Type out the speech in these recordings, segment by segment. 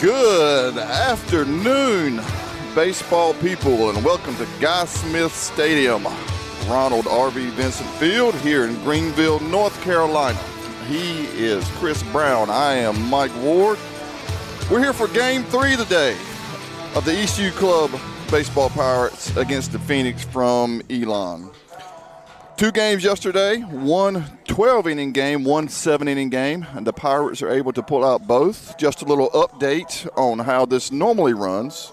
Good afternoon, baseball people, and welcome to Guy Smith Stadium, Ronald R.V. Vincent Field here in Greenville, North Carolina. He is Chris Brown. I am Mike Ward. We're here for Game 3 today of the ECU Club Baseball Pirates against the Phoenix from Elon. 2 games yesterday, one 12-inning game, one 7-inning game, and the Pirates are able to pull out both. Just a little update on how this normally runs.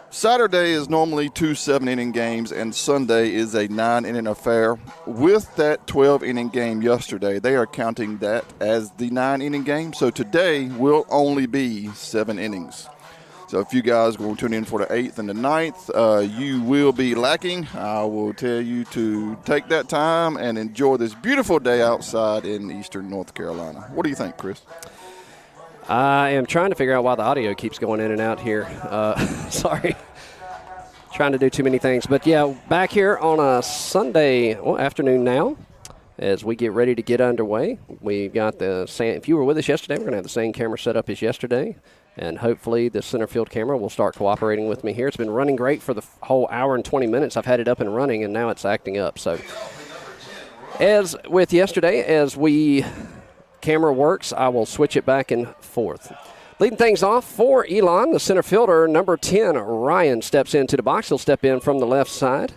Saturday is normally 2 7-inning games, and Sunday is a 9-inning affair. With that 12-inning game yesterday, they are counting that as the 9-inning game, so today will only be 7 innings. So if you guys are going to tune in for the 8th and the 9th, you will be lacking. I will tell you to take that time and enjoy this beautiful day outside in eastern North Carolina. What do you think, Chris? I am trying to figure out why the audio keeps going in and out here. Sorry. Trying to do too many things. But, yeah, back here on a Sunday afternoon now as we get ready to get underway. We've got the same. If you were with us yesterday, we're going to have the same camera set up as yesterday. And hopefully the center field camera will start cooperating with me here. It's been running great for the whole hour and 20 minutes. I've had it up and running, and now it's acting up. So as with yesterday, as camera works, I will switch it back and forth. Leading things off for Elon, the center fielder, number 10, Ryan, steps into the box. He'll step in from the left side.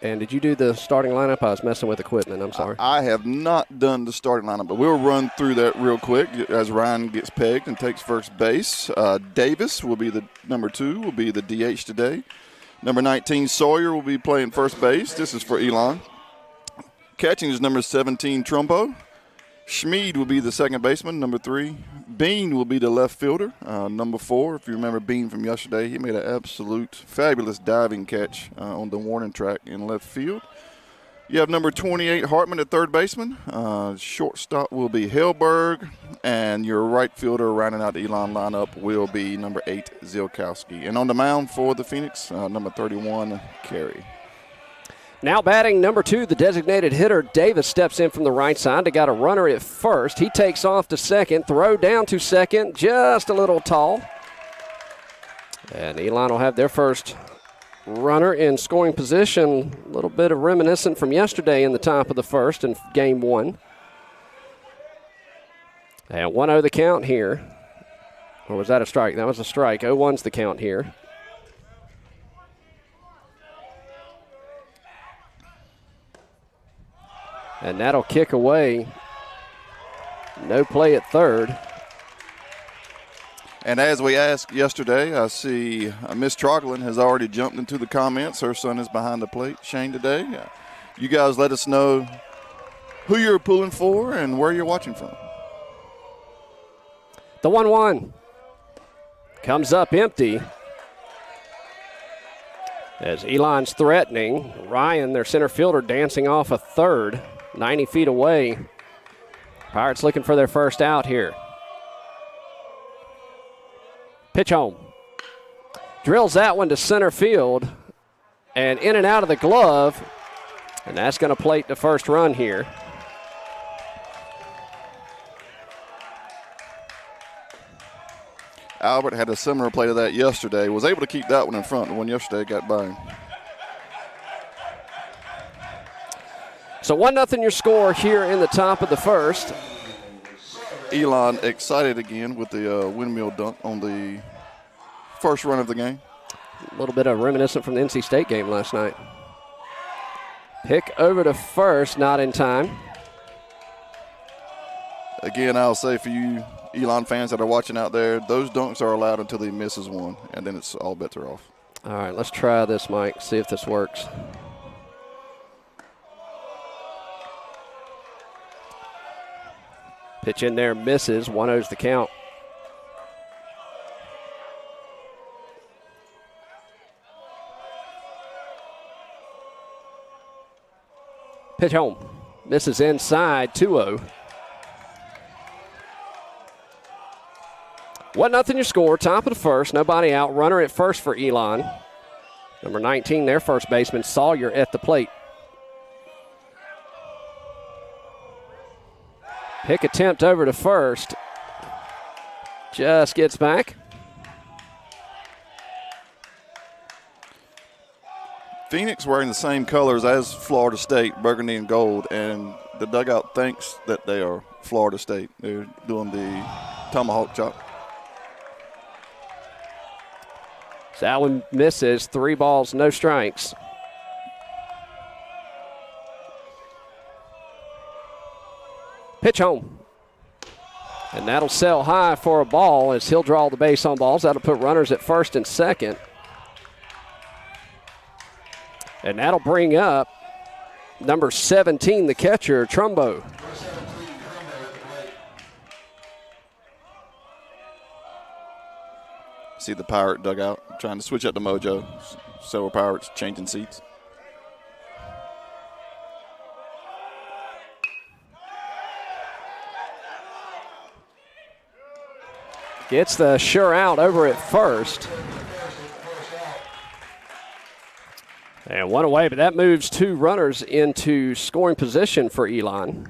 And did you do the starting lineup? I was messing with equipment. I'm sorry. I have not done the starting lineup, but we'll run through that real quick as Ryan gets pegged and takes first base. Davis will be the number 2, will be the DH today. Number 19, Sawyer, will be playing first base. This is for Elon. Catching is number 17, Trumbo. Schmid will be the second baseman, number 3. Bean will be the left fielder, number 4. If you remember Bean from yesterday, he made an absolute fabulous diving catch on the warning track in left field. You have number 28, Hartman, at third baseman. Shortstop will be Hellberg, and your right fielder rounding out the Elon lineup will be number 8, Zilkowski. And on the mound for the Phoenix, number 31, Carey. Now batting number 2, the designated hitter, Davis, steps in from the right side. They got a runner at first. He takes off to second, throw down to second, just a little tall. And Elon will have their first runner in scoring position. A little bit of reminiscent from yesterday in the top of the first in game 1. And 1-0 the count here. Or was that a strike? That was a strike. 0-1's the count here. And that'll kick away. No play at third. And as we asked yesterday, I see Miss Troglin has already jumped into the comments. Her son is behind the plate, Shane, today. You guys let us know who you're pulling for and where you're watching from. The 1-1 comes up empty. As Elon's threatening, Ryan, their center fielder, dancing off a third. 90 feet away. Pirates looking for their first out here. Pitch home. Drills that one to center field. And in and out of the glove. And that's going to plate the first run here. Albert had a similar play to that yesterday. Was able to keep that one in front. The one yesterday got by him. So 1-0 your score here in the top of the first. Elon excited again with the windmill dunk on the first run of the game. A little bit of reminiscent from the NC State game last night. Pick over to first, not in time. Again, I'll say for you Elon fans that are watching out there, those dunks are allowed until he misses one, and then it's all bets are off. All right, let's try this, Mike, see if this works. Pitch in there, misses. 1-0's the count. Pitch home. Misses inside, 2-0. 1-0 your score, top of the first. Nobody out. Runner at first for Elon. Number 19, their first baseman, Sawyer, at the plate. Pick attempt over to first. just gets back. Phoenix wearing the same colors as Florida State, burgundy and gold, and the dugout thinks that they are Florida State. They're doing the tomahawk chop. So that one misses. 3 balls, no strikes. Pitch home. And that'll sail high for a ball as he'll draw the base on balls. That'll put runners at first and second. And that'll bring up number 17, the catcher, Trumbo. See the Pirate dugout trying to switch up the mojo. Several Pirates changing seats. Gets the sure out over at first. And one away, but that moves 2 runners into scoring position for Elon.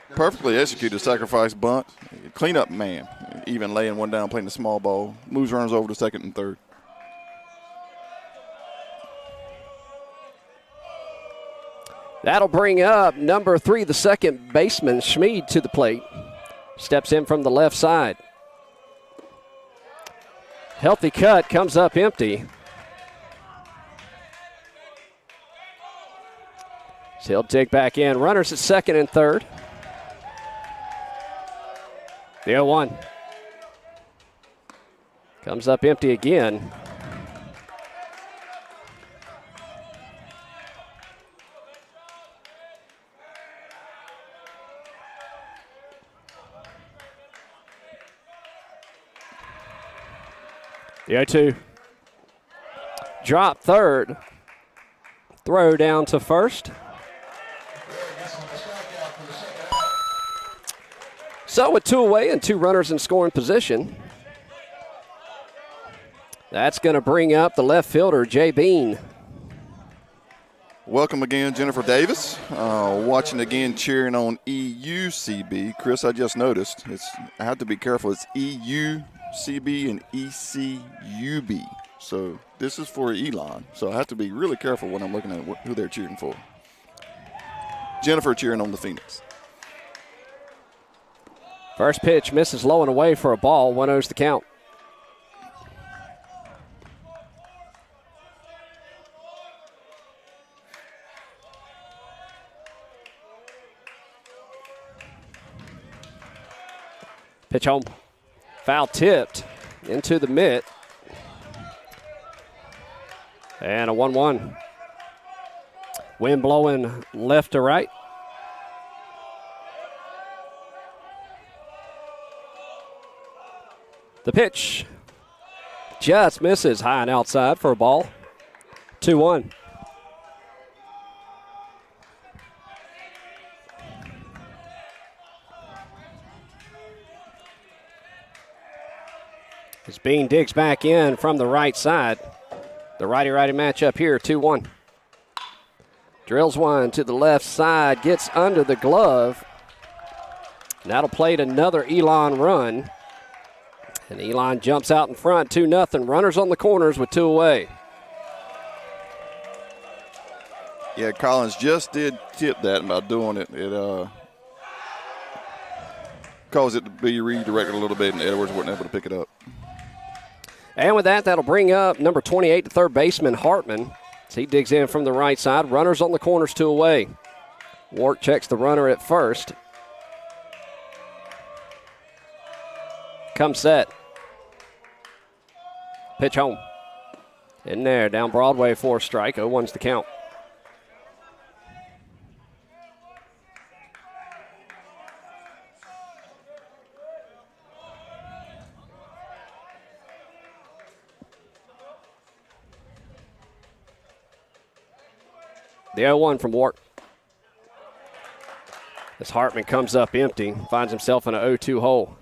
Perfectly executed sacrifice bunt. Cleanup man. Even laying one down, playing the small ball. Moves runners over to second and third. That'll bring up number 3, the second baseman, Schmid, to the plate. Steps in from the left side. Healthy cut, comes up empty. So he'll dig back in. Runners at second and third. The 0-1. Comes up empty again. The 0-2. Drop third. Throw down to first. So with 2 away and 2 runners in scoring position, that's going to bring up the left fielder, Jay Bean. Welcome again, Jennifer Davis. Watching again, cheering on EUCB. Chris, I just noticed. I have to be careful. It's EUCB and ECUB. So this is for Elon. So I have to be really careful when I'm looking at who they're cheering for. Jennifer cheering on the Phoenix. First pitch misses low and away for a ball. 1-0's the count. Pitch home. Foul tipped into the mitt. And a 1-1. Wind blowing left to right. The pitch just misses high and outside for a ball. 2-1. As Bean digs back in from the right side. The righty-righty matchup here, 2-1. Drills one to the left side, gets under the glove. And that'll plate another Elon run. And Elon jumps out in front, 2-0. Runners on the corners with 2 away. Yeah, Collins just did tip that by doing it. It caused it to be redirected a little bit, and Edwards wasn't able to pick it up. And with that, that'll bring up number 28, the third baseman, Hartman. As he digs in from the right side. Runners on the corners, 2 away. Wart checks the runner at first. Come set. Pitch home. In there, down Broadway for a strike. 0-1's the count. The 0-1 from Wart. As Hartman comes up empty, finds himself in an 0-2 hole.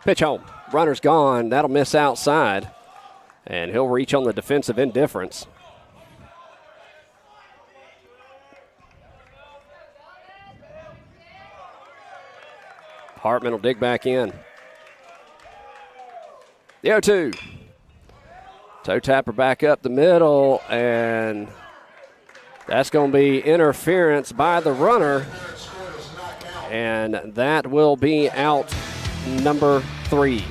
Pitch home. Runner's gone. That'll miss outside. And he'll reach on the defensive indifference. Hartman will dig back in. The 0-2. Toe tapper back up the middle, and that's going to be interference by the runner, and that will be out number 3.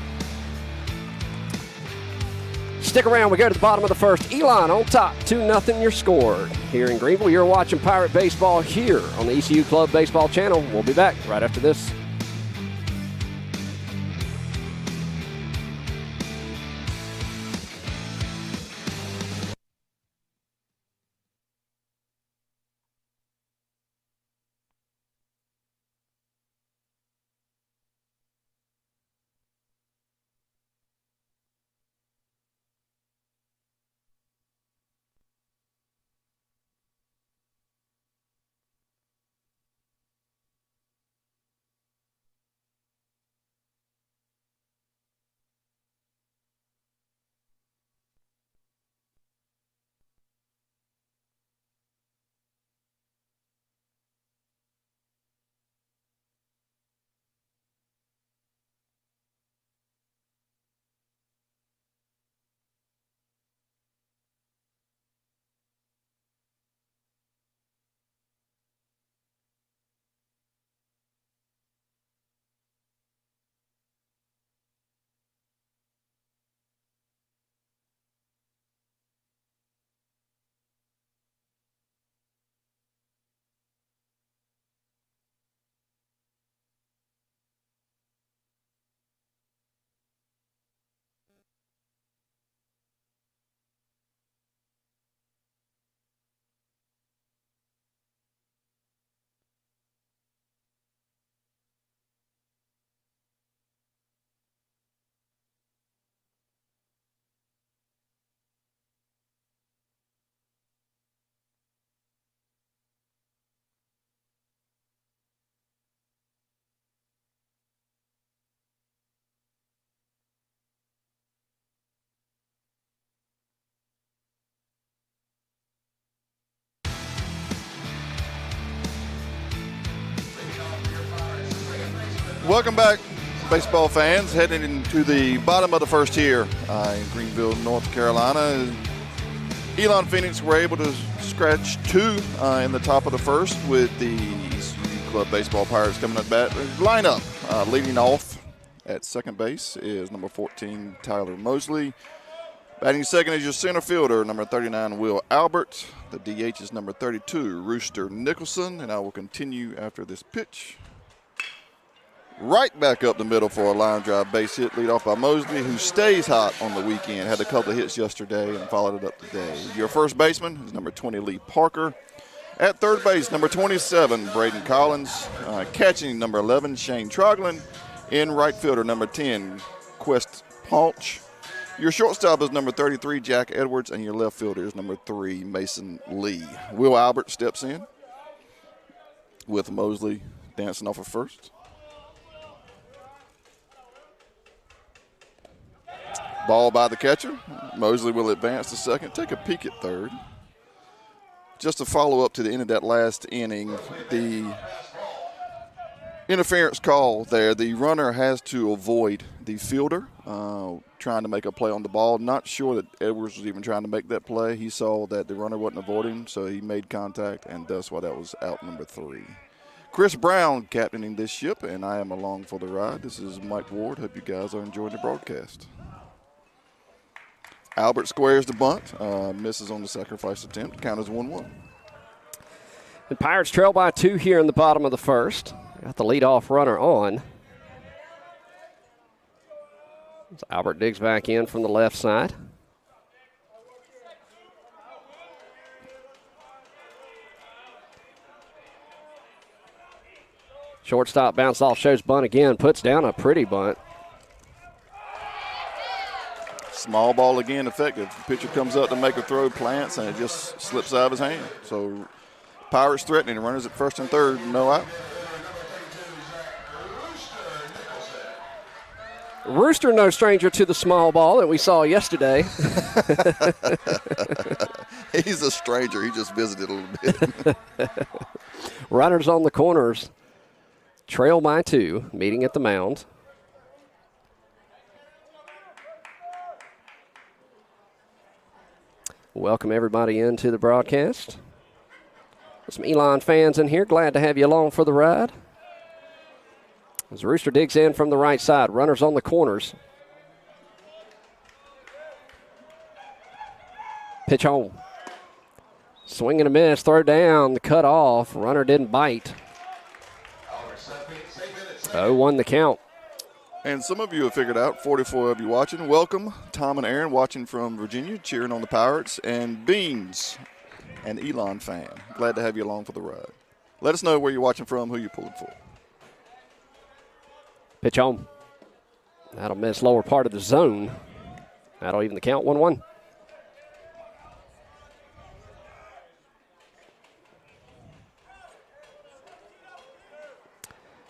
Stick around. We go to the bottom of the first. Elon on top, 2-0 your score. Here in Greenville, you're watching Pirate Baseball here on the ECU Club Baseball channel. We'll be back right after this. Welcome back, baseball fans. Heading into the bottom of the first here in Greenville, North Carolina. Elon Phoenix were able to scratch 2 in the top of the first with the ECU Club Baseball Pirates coming up bat. Lineup leading off at second base is number 14, Tyler Mosley. Batting second is your center fielder, number 39, Will Albert. The DH is number 32, Rooster Nicholson. And I will continue after this pitch. Right back up the middle for a line drive base hit, lead off by Mosley, who stays hot on the weekend. Had a couple of hits yesterday and followed it up today. Your first baseman is number 20, Lee Parker. At third base, number 27, Braden Collins. Catching, number 11, Shane Troglin. In right fielder, number 10, Quest Paunch. Your shortstop is number 33, Jack Edwards, and your left fielder is number 3, Mason Lee. Will Albert steps in with Mosley dancing off of first. Ball by the catcher. Mosley will advance to second, take a peek at third. Just to follow up to the end of that last inning, the interference call there, the runner has to avoid the fielder trying to make a play on the ball. Not sure that Edwards was even trying to make that play. He saw that the runner wasn't avoiding, so he made contact, and that's why that was out number 3. Chris Brown captaining this ship, and I am along for the ride. This is Mike Ward. Hope you guys are enjoying the broadcast. Albert squares the bunt, misses on the sacrifice attempt. Count is 1-1. The Pirates trail by 2 here in the bottom of the first. Got the leadoff runner on. So Albert digs back in from the left side. Shortstop bounce off, shows bunt again, puts down a pretty bunt. Small ball again, effective. The pitcher comes up to make a throw, plants, and it just slips out of his hand. So Pirates threatening, runners at first and third, no out. Rooster no stranger to the small ball that we saw yesterday. He's a stranger. He just visited a little bit. Runners on the corners. trail by 2, meeting at the mound. Welcome everybody into the broadcast. Some Elon fans in here, glad to have you along for the ride. As Rooster digs in from the right side, runners on the corners. Pitch home. Swing and a miss, throw down, the cut off. Runner didn't bite. 0-1 the count. And some of you have figured out, 44 of you watching. Welcome, Tom and Aaron watching from Virginia, cheering on the Pirates. And Beans, an Elon fan. Glad to have you along for the ride. Let us know where you're watching from, who you're pulling for. Pitch home. That'll miss lower part of the zone. That'll even the count, 1-1.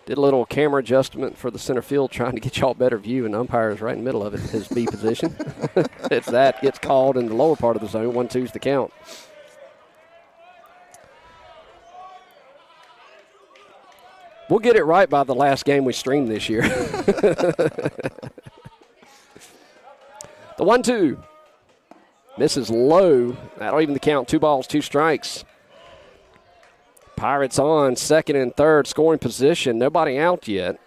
Did a little camera adjustment for the center field, trying to get y'all a better view, and umpire is right in the middle of it, his B position. It's that, gets called in the lower part of the zone, 1-2's the count. We'll get it right by the last game we streamed this year. The 1-2. Misses low. That'll even the count. 2 balls, 2 strikes. Pirates on second and third, scoring position. Nobody out yet.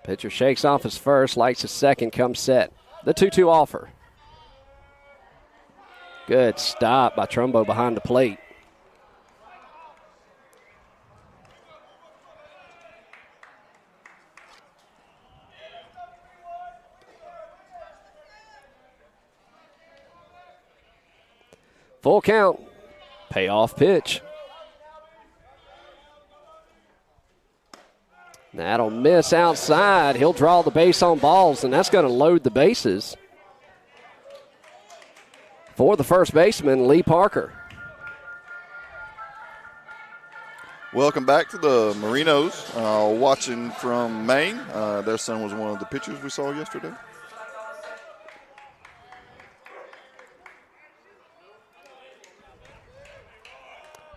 Pitcher shakes off his first, lights his second, comes set. The 2-2 offer. Good stop by Trumbo behind the plate. Full count. Payoff pitch. That'll miss outside. He'll draw the base on balls, and that's going to load the bases for the first baseman, Lee Parker. Welcome back to the Marinos, watching from Maine. Their son was one of the pitchers we saw yesterday.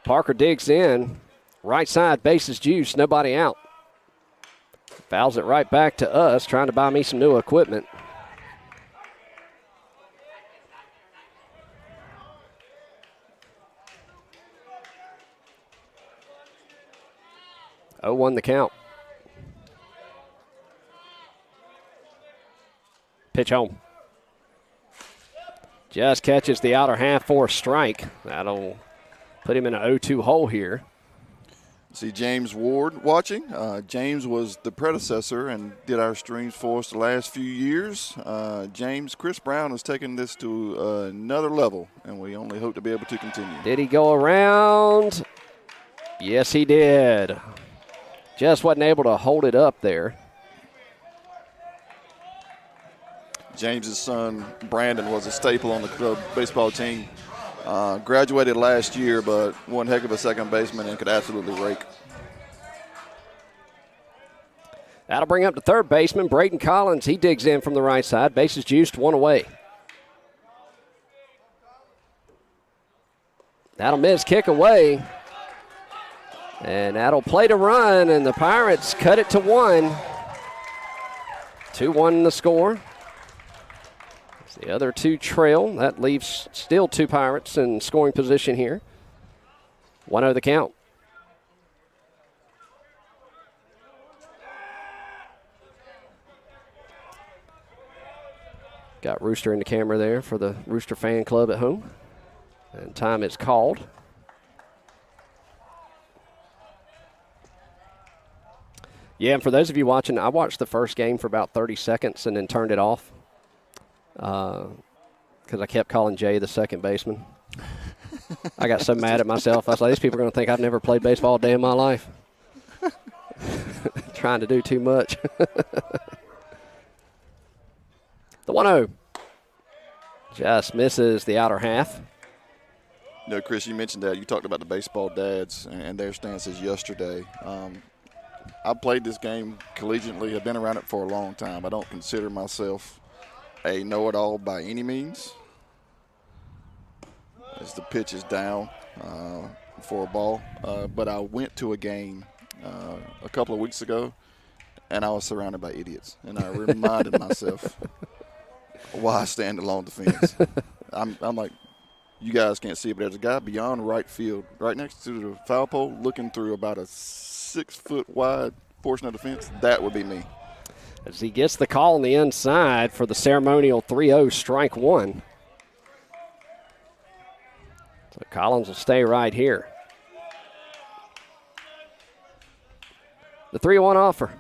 Parker digs in. Right side, bases juice, nobody out. Fouls it right back to us, trying to buy me some new equipment. Oh, 1 the count. Pitch home. Just catches the outer half for a strike. That'll put him in an 0-2 hole here. See James Ward watching. James was the predecessor and did our streams for us the last few years. Chris Brown has taken this to another level, and we only hope to be able to continue. Did he go around? Yes, he did. Just wasn't able to hold it up there. James's son, Brandon, was a staple on the club baseball team. Graduated last year, but one heck of a second baseman and could absolutely rake. That'll bring up the third baseman, Braden Collins. He digs in from the right side. Bases juiced, 1 away. That'll miss, kick away. And that'll play to run, and the Pirates cut it to 1. 2-1 the score. The other 2 trail. That leaves still 2 Pirates in scoring position here. 1-0 the count. Got Rooster in the camera there for the Rooster fan club at home. And time is called. Yeah, and for those of you watching, I watched the first game for about 30 seconds and then turned it off. Because I kept calling Jay the second baseman. I got so mad at myself. I was like, these people are going to think I've never played baseball a day in my life. Trying to do too much. The 1-0. Just misses the outer half. No, Chris, you mentioned that. You talked about the baseball dads and their stances yesterday. I played this game collegiately. I've been around it for a long time. I don't consider myself a know-it-all by any means. As the pitch is down, for a ball, but I went to a game a couple of weeks ago, and I was surrounded by idiots, and I reminded myself why I stand along the fence. I'm like, you guys can't see it, but there's a guy beyond right field, right next to the foul pole, looking through about a 6-foot wide portion of the fence. That would be me. As he gets the call on the inside for the ceremonial 3-0 strike one. So Collins will stay right here. The 3-1 offer.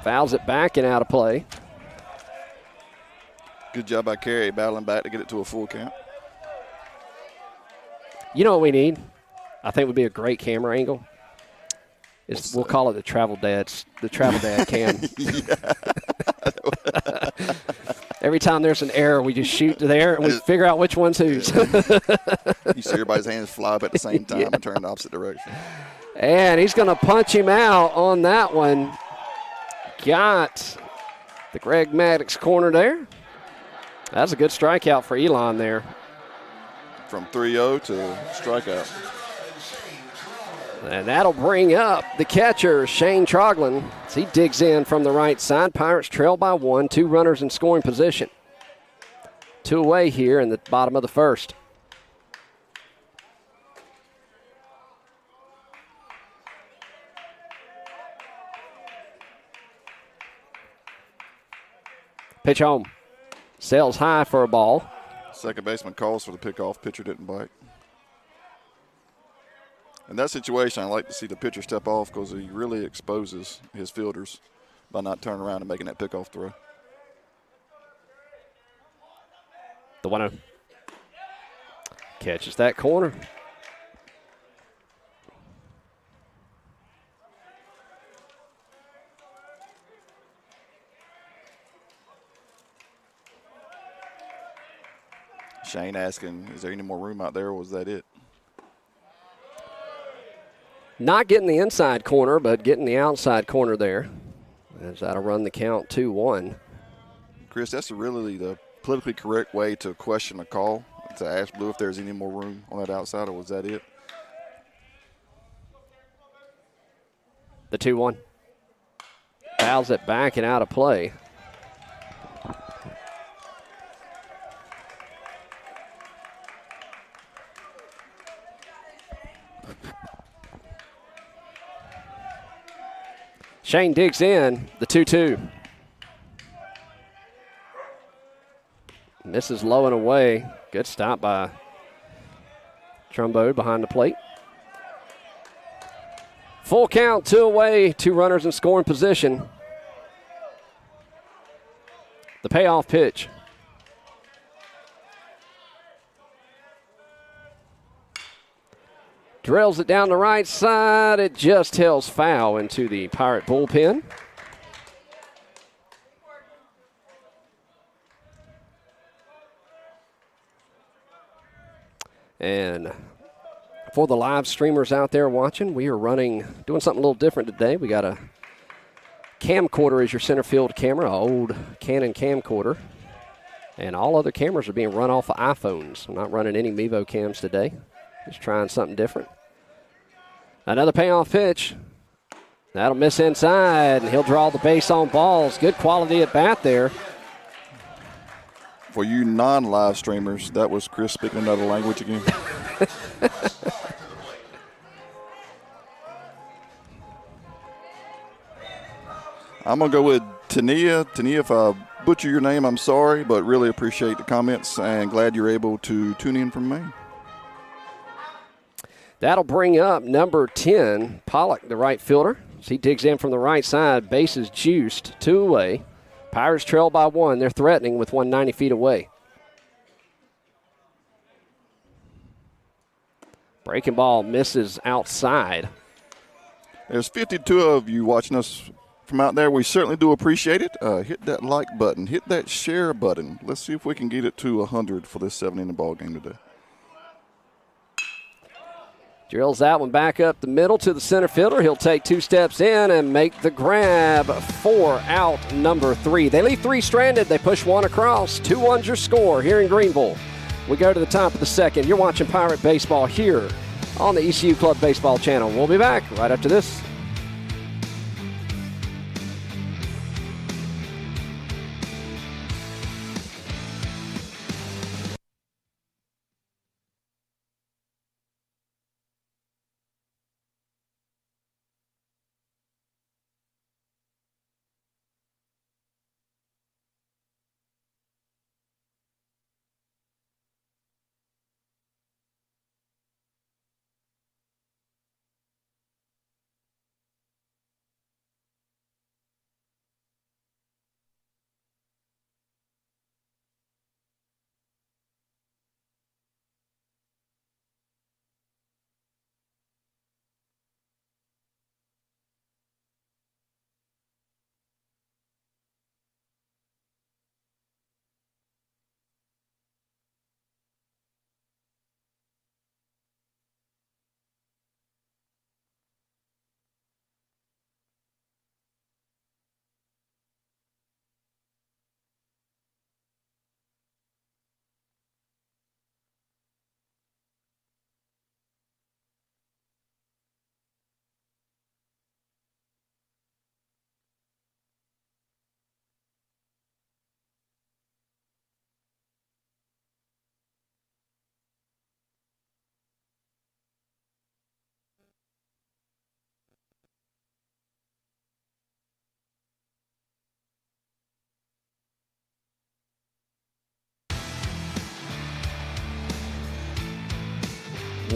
Fouls it back and out of play. Good job by Carey battling back to get it to a full count. You know what we need? I think would be a great camera angle. We'll call it the travel dad cam. Every time there's an error, we just shoot there and we figure out which one's whose. You see everybody's hands fly up at the same time and turn in the opposite direction. And he's going to punch him out on that one. Got the Greg Maddox corner there. That's a good strikeout for Elon there. From 3-0 to strikeout. And that'll bring up the catcher, Shane Troglin, as he digs in from the right side. Pirates trail by 1, 2 runners in scoring position. 2 away here in the bottom of the first. Pitch home. Sails high for a ball. Second baseman calls for the pickoff. Pitcher didn't bite. In that situation, I like to see the pitcher step off because he really exposes his fielders by not turning around and making that pickoff throw. The 1-0. Catches that corner. Shane asking, is there any more room out there, or was that it? Not getting the inside corner, but getting the outside corner there. As that'll run the count 2-1. Chris, that's really the politically correct way to question a call, to ask Blue if there's any more room on that outside, or was that it? The 2-1. Fouls it back and out of play. Shane digs in, the 2-2. Misses low and away. Good stop by Trumbo behind the plate. Full count, 2 away, 2 runners in scoring position. The payoff pitch. Drills it down the right side. It just tails foul into the Pirate bullpen. And for the live streamers out there watching, we are doing something a little different today. We got a camcorder as your center field camera, an old Canon camcorder. And all other cameras are being run off of iPhones. I'm not running any Mevo cams today. Just trying something different. Another payoff pitch. That'll miss inside, and he'll draw the base on balls. Good quality at bat there. For you non-live streamers, that was Chris speaking another language again. I'm going to go with Tania. Tania, if I butcher your name, I'm sorry, but really appreciate the comments and glad you're able to tune in from Maine. That'll bring up number 10, Pollock, the right fielder. As he digs in from the right side, bases juiced, 2 away. Pirates trail by 1. They're threatening with 190 feet away. Breaking ball misses outside. There's 52 of you watching us from out there. We certainly do appreciate it. Hit that like button. Hit that share button. Let's see if we can get it to 100 for this 7-inning ball game today. Drills that one back up the middle to the center fielder. He'll take 2 steps in and make the grab for out number 3. They leave 3 stranded. They push 1 across. 2-1's your score here in Greenville. We go to the top of the second. You're watching Pirate Baseball here on the ECU Club Baseball channel. We'll be back right after this.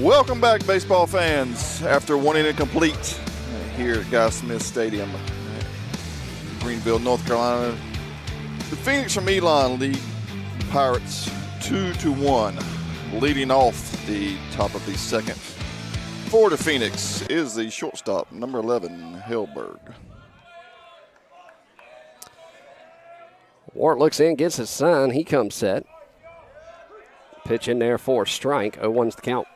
Welcome back, baseball fans. After one inning complete here at Guy Smith Stadium, Greenville, North Carolina, the Phoenix from Elon lead the Pirates 2-1. Leading off the top of the second for the Phoenix is the shortstop, number 11, Hellberg. Ward looks in, gets his sign. He comes set. Pitch in there for a strike. 0-1's the count.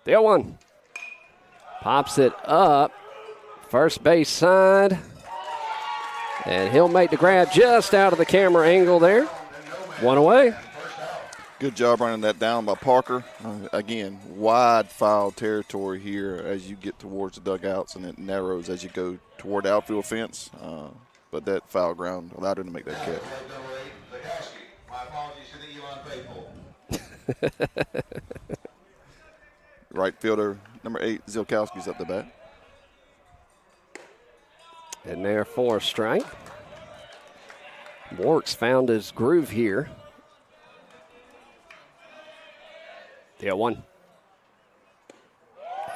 The 0-1. Pops it up. First base side. And he'll make the grab just out of the camera angle there. One away. Good job running that down by Parker. Again, wide foul territory here as you get towards the dugouts, and it narrows as you go toward the outfield fence. But that foul ground allowed him to make that catch. My apologies to the Elon faithful. Right fielder, number 8, Zilkowski's up the bat. And there for a strike. Warks found his groove here. The 0-1.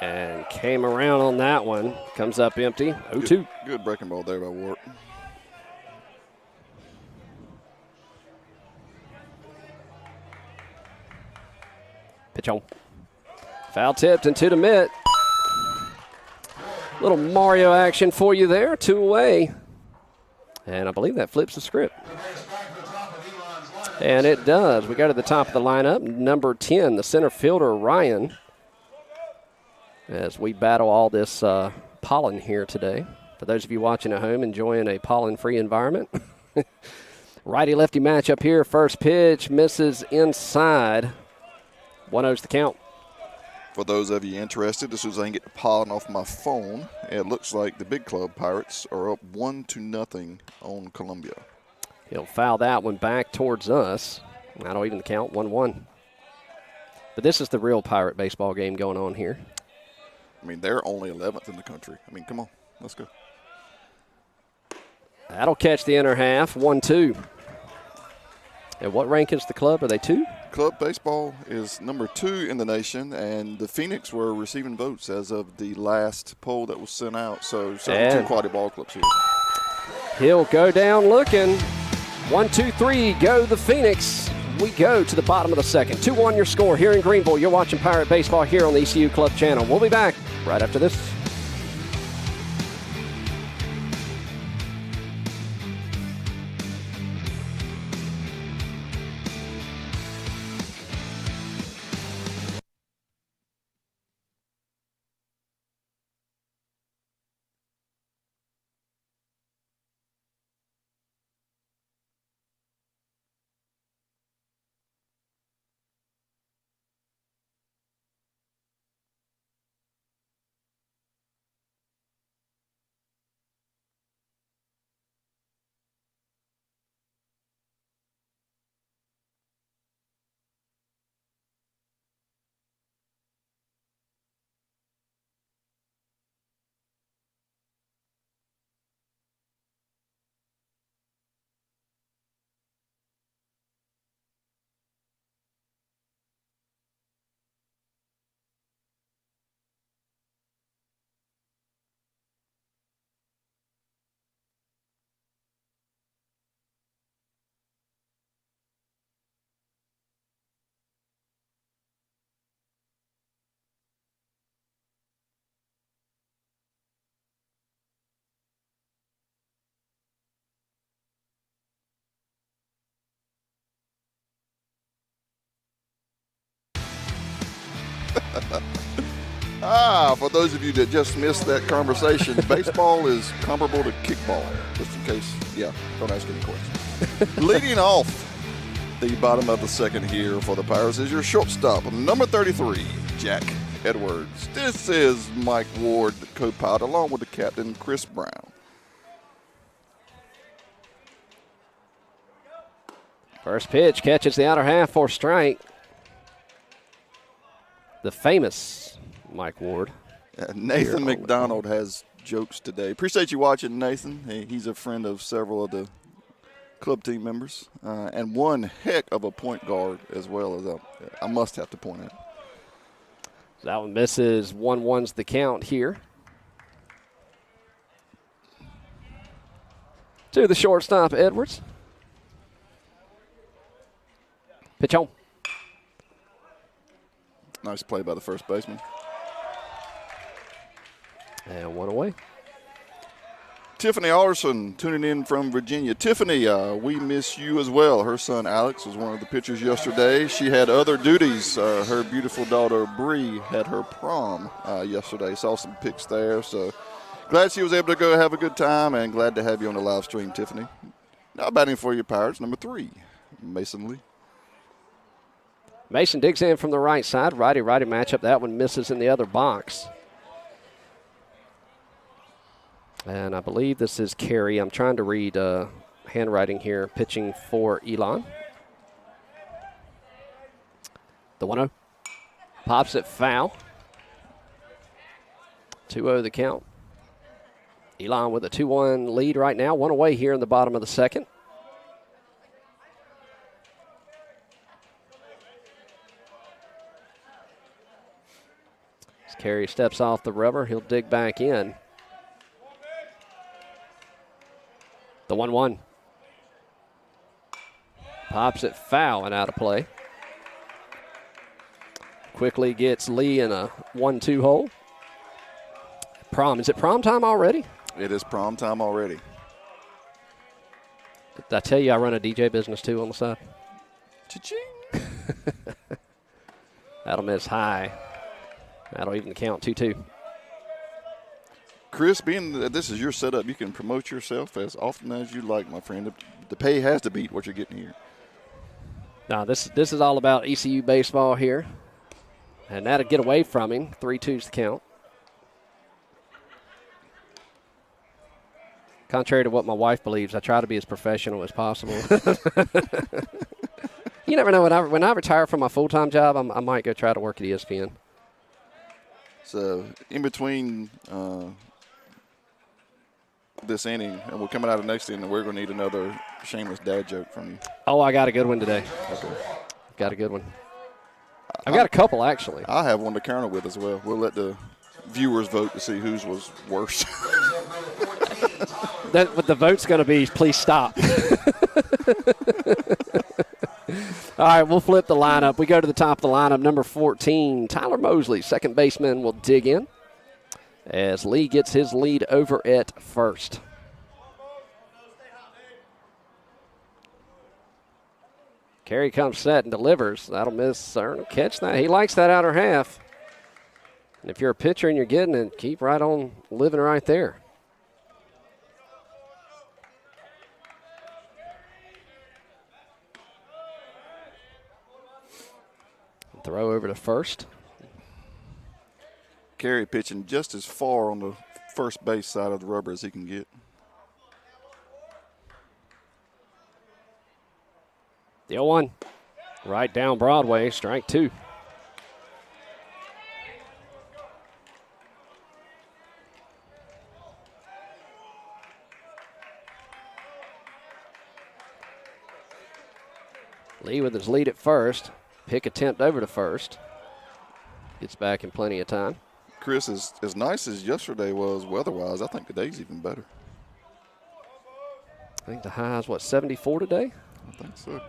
And came around on that one. Comes up empty. 0-2. Good breaking ball there by Wart. Pitch on. Foul tipped into the mitt. Little Mario action for you there. 2 away. And I believe that flips the script. And it does. We go to the top of the lineup. Number 10, the center fielder, Ryan. As we battle all this pollen here today. For those of you watching at home, enjoying a pollen-free environment. Righty-lefty matchup here. First pitch misses inside. 1-0's the count. For those of you interested, as soon as I can get the pollen off my phone, it looks like the Big Club Pirates are up 1-0 on Columbia. He'll foul that one back towards us. I don't even count. 1-1. But this is the real Pirate baseball game going on here. I mean, they're only 11th in the country. I mean, come on. Let's go. That'll catch the inner half. 1-2. And what rank is the club? Are they 2? Club baseball is number 2 in the nation, and the Phoenix were receiving votes as of the last poll that was sent out. So 2 quality ball clubs here. He'll go down looking. 1, 2, 3, go the Phoenix. We go to the bottom of the second. 2-1 your score here in Greenville. You're watching Pirate Baseball here on the ECU Club channel. We'll be back right after this. For those of you that just missed that conversation, baseball is comparable to kickball, just in case, don't ask any questions. Leading off the bottom of the second here for the Pirates is your shortstop, number 33, Jack Edwards. This is Mike Ward, the co-pilot, along with the captain, Chris Brown. First pitch catches the outer half for strike. The famous Mike Ward. Nathan McDonald has jokes today. Appreciate you watching, Nathan. He's a friend of several of the club team members, and one heck of a point guard as well, as I must have to point out. That one misses. 1-1's the count here. To the shortstop, Edwards. Pitch home. Nice play by the first baseman. And one away. Tiffany Alderson tuning in from Virginia. Tiffany, we miss you as well. Her son Alex was one of the pitchers yesterday. She had other duties. Her beautiful daughter Bree had her prom yesterday. Saw some pics there. So glad she was able to go have a good time, and glad to have you on the live stream, Tiffany. Now batting for your Pirates, number 3, Mason Lee. Mason digs in from the right side. Righty-righty matchup. That one misses in the other box. And I believe this is Carey. I'm trying to read handwriting here. Pitching for Elon. The 1-0. Pops it foul. 2-0 the count. Elon with a 2-1 lead right now. One away here in the bottom of the second. As Carey steps off the rubber, he'll dig back in. The 1-1. Pops it foul and out of play. Quickly gets Lee in a 1-2 hole. Is it prom time already? It is prom time already. Did I tell you I run a DJ business too on the side? Cha-ching. That'll miss high. That'll even count 2-2. Chris, being that this is your setup, you can promote yourself as often as you like, my friend. The pay has to beat what you're getting here. Now, this is all about ECU baseball here. And that'll get away from him. 3-2's the count. Contrary to what my wife believes, I try to be as professional as possible. You never know. When I retire from my full-time job, I might go try to work at ESPN. So, in between this inning, and we're coming out of next inning, we're going to need another shameless dad joke from you. Oh, I got a good one today. Okay. Got a good one. I've got a couple, actually. I have one to counter with as well. We'll let the viewers vote to see whose was worse. What the vote's going to be, please stop. All right, we'll flip the lineup. We go to the top of the lineup. Number 14, Tyler Mosley, second baseman, will dig in as Lee gets his lead over at first. Carey comes set and delivers. That'll miss. Catch that. He likes that outer half. And if you're a pitcher and you're getting it, keep right on living right there. Throw over to first. Carey pitching just as far on the first base side of the rubber as he can get. The 0-1. Right down Broadway, strike 2. Lee with his lead at first. Pick attempt over to first. Gets back in plenty of time. Chris, as nice as yesterday was weather-wise, I think today's even better. I think the high is, 74 today? I think so.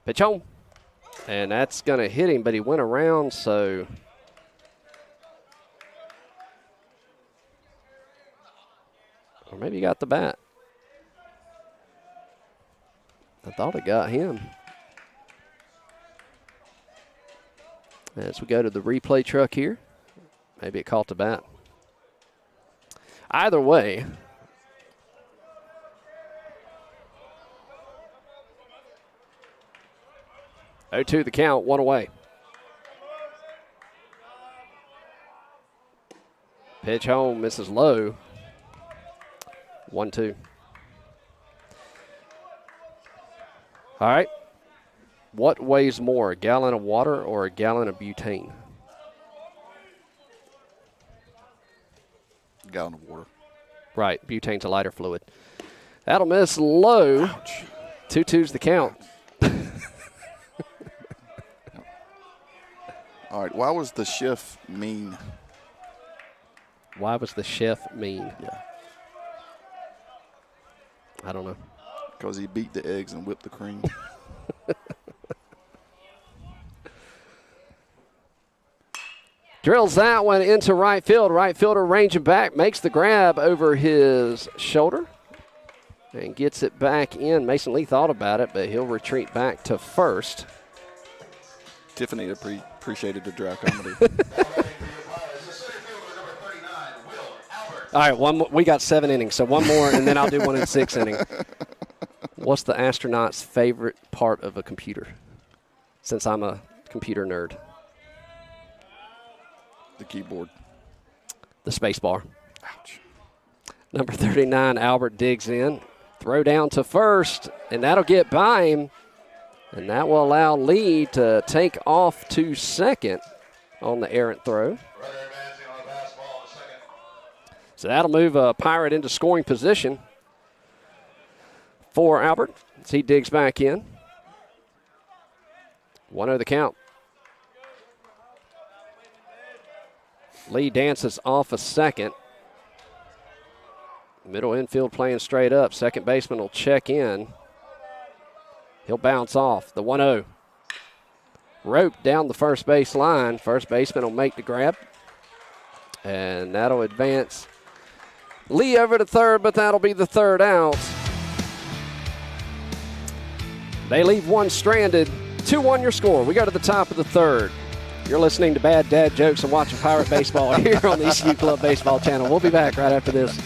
Pitch home. And that's going to hit him, but he went around, so. Or maybe he got the bat. I thought it got him. As we go to the replay truck here, maybe it caught the bat. Either way, (0-2) the count, one away. Pitch home, misses low. 1-2. All right. What weighs more, a gallon of water or a gallon of butane? Gallon of water. Right, butane's a lighter fluid. That'll miss low. Ouch. 2-2's the count. All right, why was the chef mean? Why was the chef mean? Yeah. I don't know. Because he beat the eggs and whipped the cream. Drills that one into right field. Right fielder ranging back, makes the grab over his shoulder and gets it back in. Mason Lee thought about it, but he'll retreat back to first. Tiffany appreciated the dry comedy. All right, we got 7 innings, so one more, and then I'll do one in 6 inning. What's the astronaut's favorite part of a computer? Since I'm a computer nerd. The keyboard. The space bar. Ouch. Number 39, Albert digs in. Throw down to first, and that'll get by him. And that will allow Lee to take off to second on the errant throw. So that'll move a Pirate into scoring position for Albert as he digs back in. 1-0 the count. Lee dances off a second. Middle infield playing straight up. Second baseman will check in. He'll bounce off. The 1-0. Rope down the first base line. First baseman will make the grab. And that'll advance Lee over to third, but that'll be the third out. They leave one stranded. 2-1 your score. We go to the top of the third. You're listening to Bad Dad Jokes and watching Pirate Baseball here on the ECU Club Baseball channel. We'll be back right after this.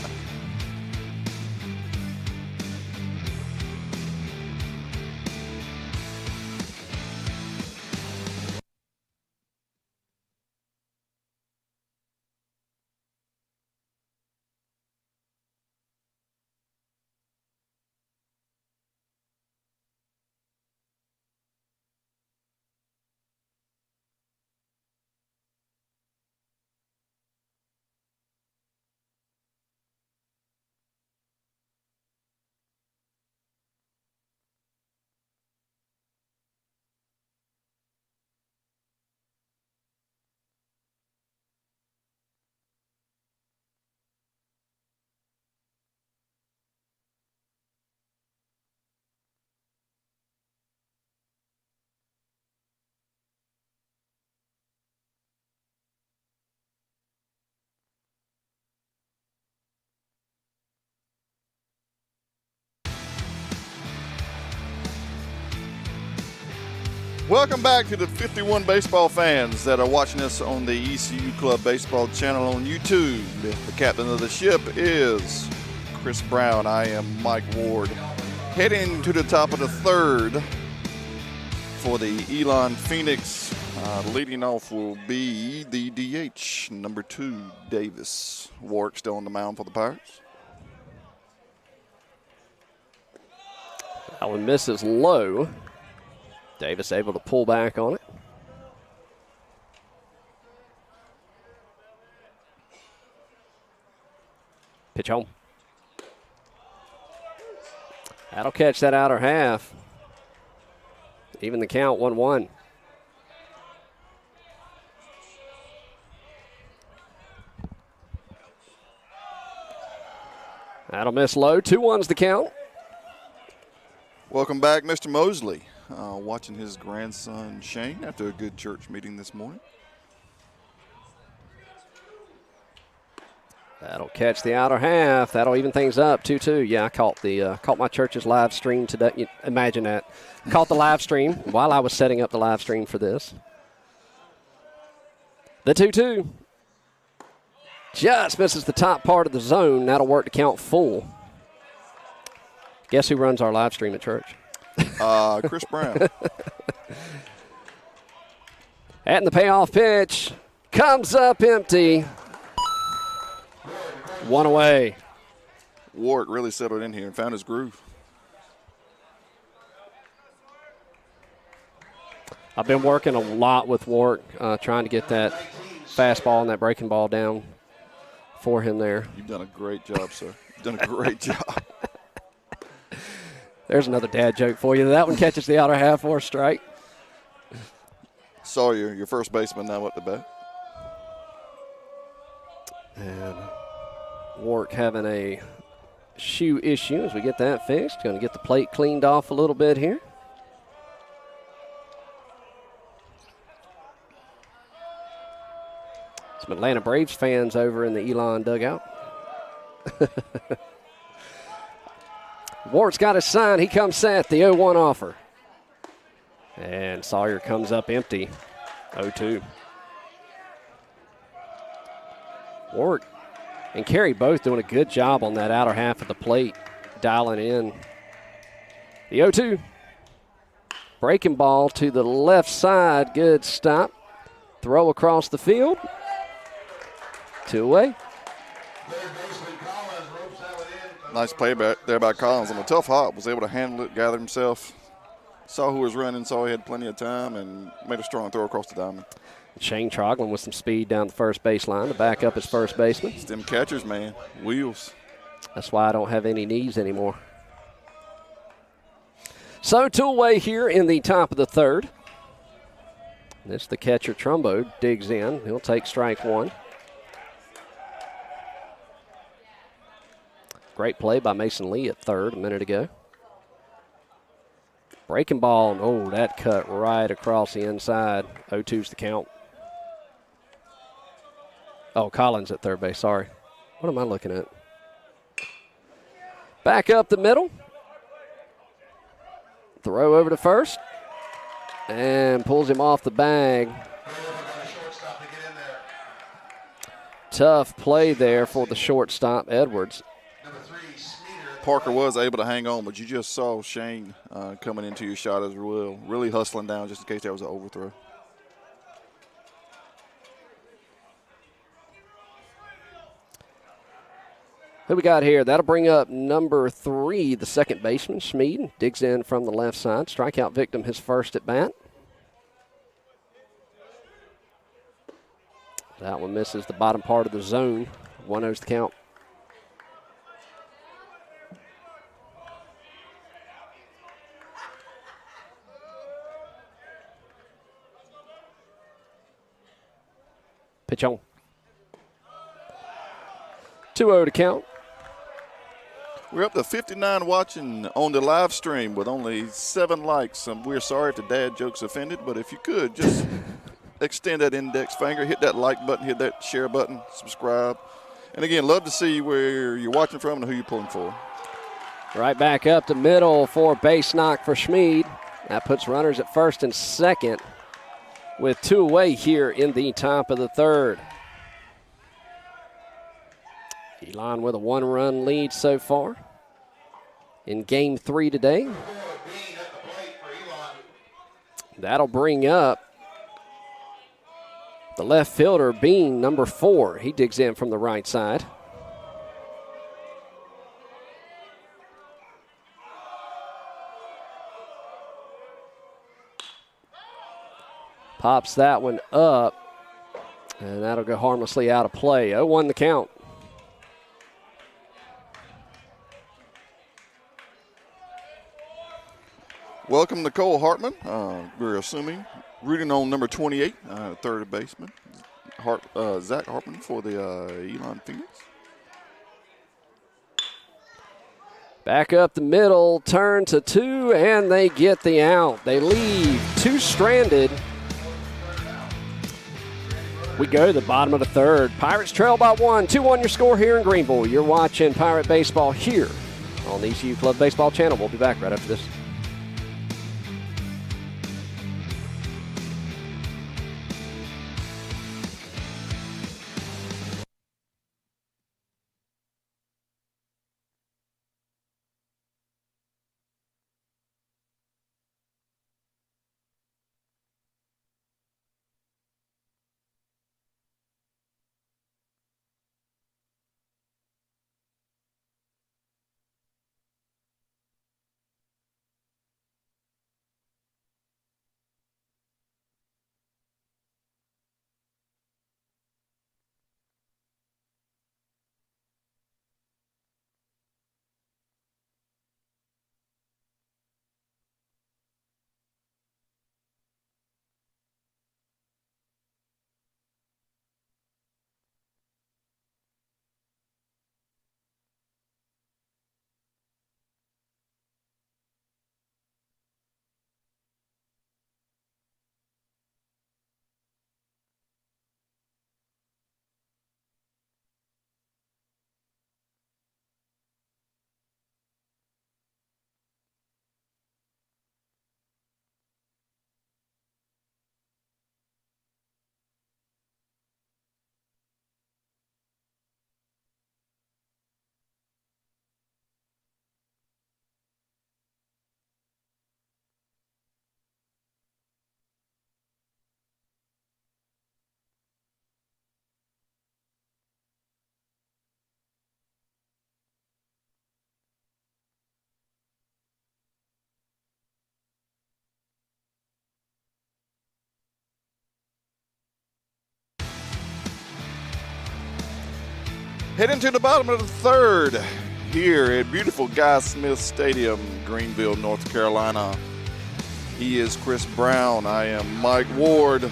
Welcome back to the 51 baseball fans that are watching us on the ECU Club Baseball channel on YouTube. The captain of the ship is Chris Brown. I am Mike Ward. Heading to the top of the third for the Elon Phoenix. Leading off will be the DH, number 2, Davis. Warwick still on the mound for the Pirates. That one misses low. Davis able to pull back on it. Pitch home. That'll catch that outer half. Even the count, 1-1. That'll miss low. 2-1's the count. Welcome back, Mr. Mosley. Watching his grandson Shane after a good church meeting this morning. That'll catch the outer half. That'll even things up. 2-2. Yeah, I caught my church's live stream today. Imagine that. Caught the live stream while I was setting up the live stream for this. The 2-2. Just misses the top part of the zone. That'll work to count full. Guess who runs our live stream at church? Chris Brown. And the payoff pitch comes up empty. One away. Warwick really settled in here and found his groove. I've been working a lot with Warwick, trying to get that fastball and that breaking ball down for him there. You've done a great job, sir. You've done a great job. There's another dad joke for you. That one catches the outer half for a strike. Sawyer, your first baseman, now at the bat. And Warwick having a shoe issue as we get that fixed. Going to get the plate cleaned off a little bit here. Some Atlanta Braves fans over in the Elon dugout. Wart's got his sign. He comes set. The 0-1 offer. And Sawyer comes up empty. 0-2. Warwick and Carey both doing a good job on that outer half of the plate, dialing in. The 0-2. Breaking ball to the left side. Good stop. Throw across the field. 2 away. Nice play back there by Collins. On a tough hop, was able to handle it, gather himself, saw who was running, saw he had plenty of time, and made a strong throw across the diamond. Shane Troglin with some speed down the first baseline to back up his first baseman. It's them catchers, man. Wheels. That's why I don't have any knees anymore. So 2 away here in the top of the third. This the catcher, Trumbo, digs in. He'll take strike one. Great play by Mason Lee at third a minute ago. Breaking ball, oh, that cut right across the inside. 0-2's the count. Oh, Collins at third base, sorry. What am I looking at? Back up the middle. Throw over to first. And pulls him off the bag. Tough play there for the shortstop, Edwards. Parker was able to hang on, but you just saw Shane coming into your shot as well, really hustling down just in case there was an overthrow. Who we got here? That'll bring up number 3, the second baseman, Schmid. Digs in from the left side. Strikeout victim, his first at bat. That one misses the bottom part of the zone. 1-0's the count. Pitch on. 2-0 to count. We're up to 59 watching on the live stream with only 7 likes. We're sorry if the dad joke's offended, but if you could, just extend that index finger, hit that like button, hit that share button, subscribe. And again, love to see where you're watching from and who you're pulling for. Right back up the middle for base knock for Schmid. That puts runners at first and second with 2 away here in the top of the third. Elon with a 1-run lead so far in Game 3 today. That'll bring up the left fielder, Bean, number 4. He digs in from the right side. Pops that one up, and that'll go harmlessly out of play. 0-1 the count. Welcome Nicole Hartman. We're assuming rooting on number 28, third baseman, Zach Hartman for the Elon Phoenix. Back up the middle, turn to 2, and they get the out. They leave 2 stranded. We go to the bottom of the third. Pirates trail by 1. 2-1 your score here in Greenville. You're watching Pirate Baseball here on the ECU Club Baseball channel. We'll be back right after this. Heading to the bottom of the third here at beautiful Guy Smith Stadium, Greenville, North Carolina. He is Chris Brown. I am Mike Ward.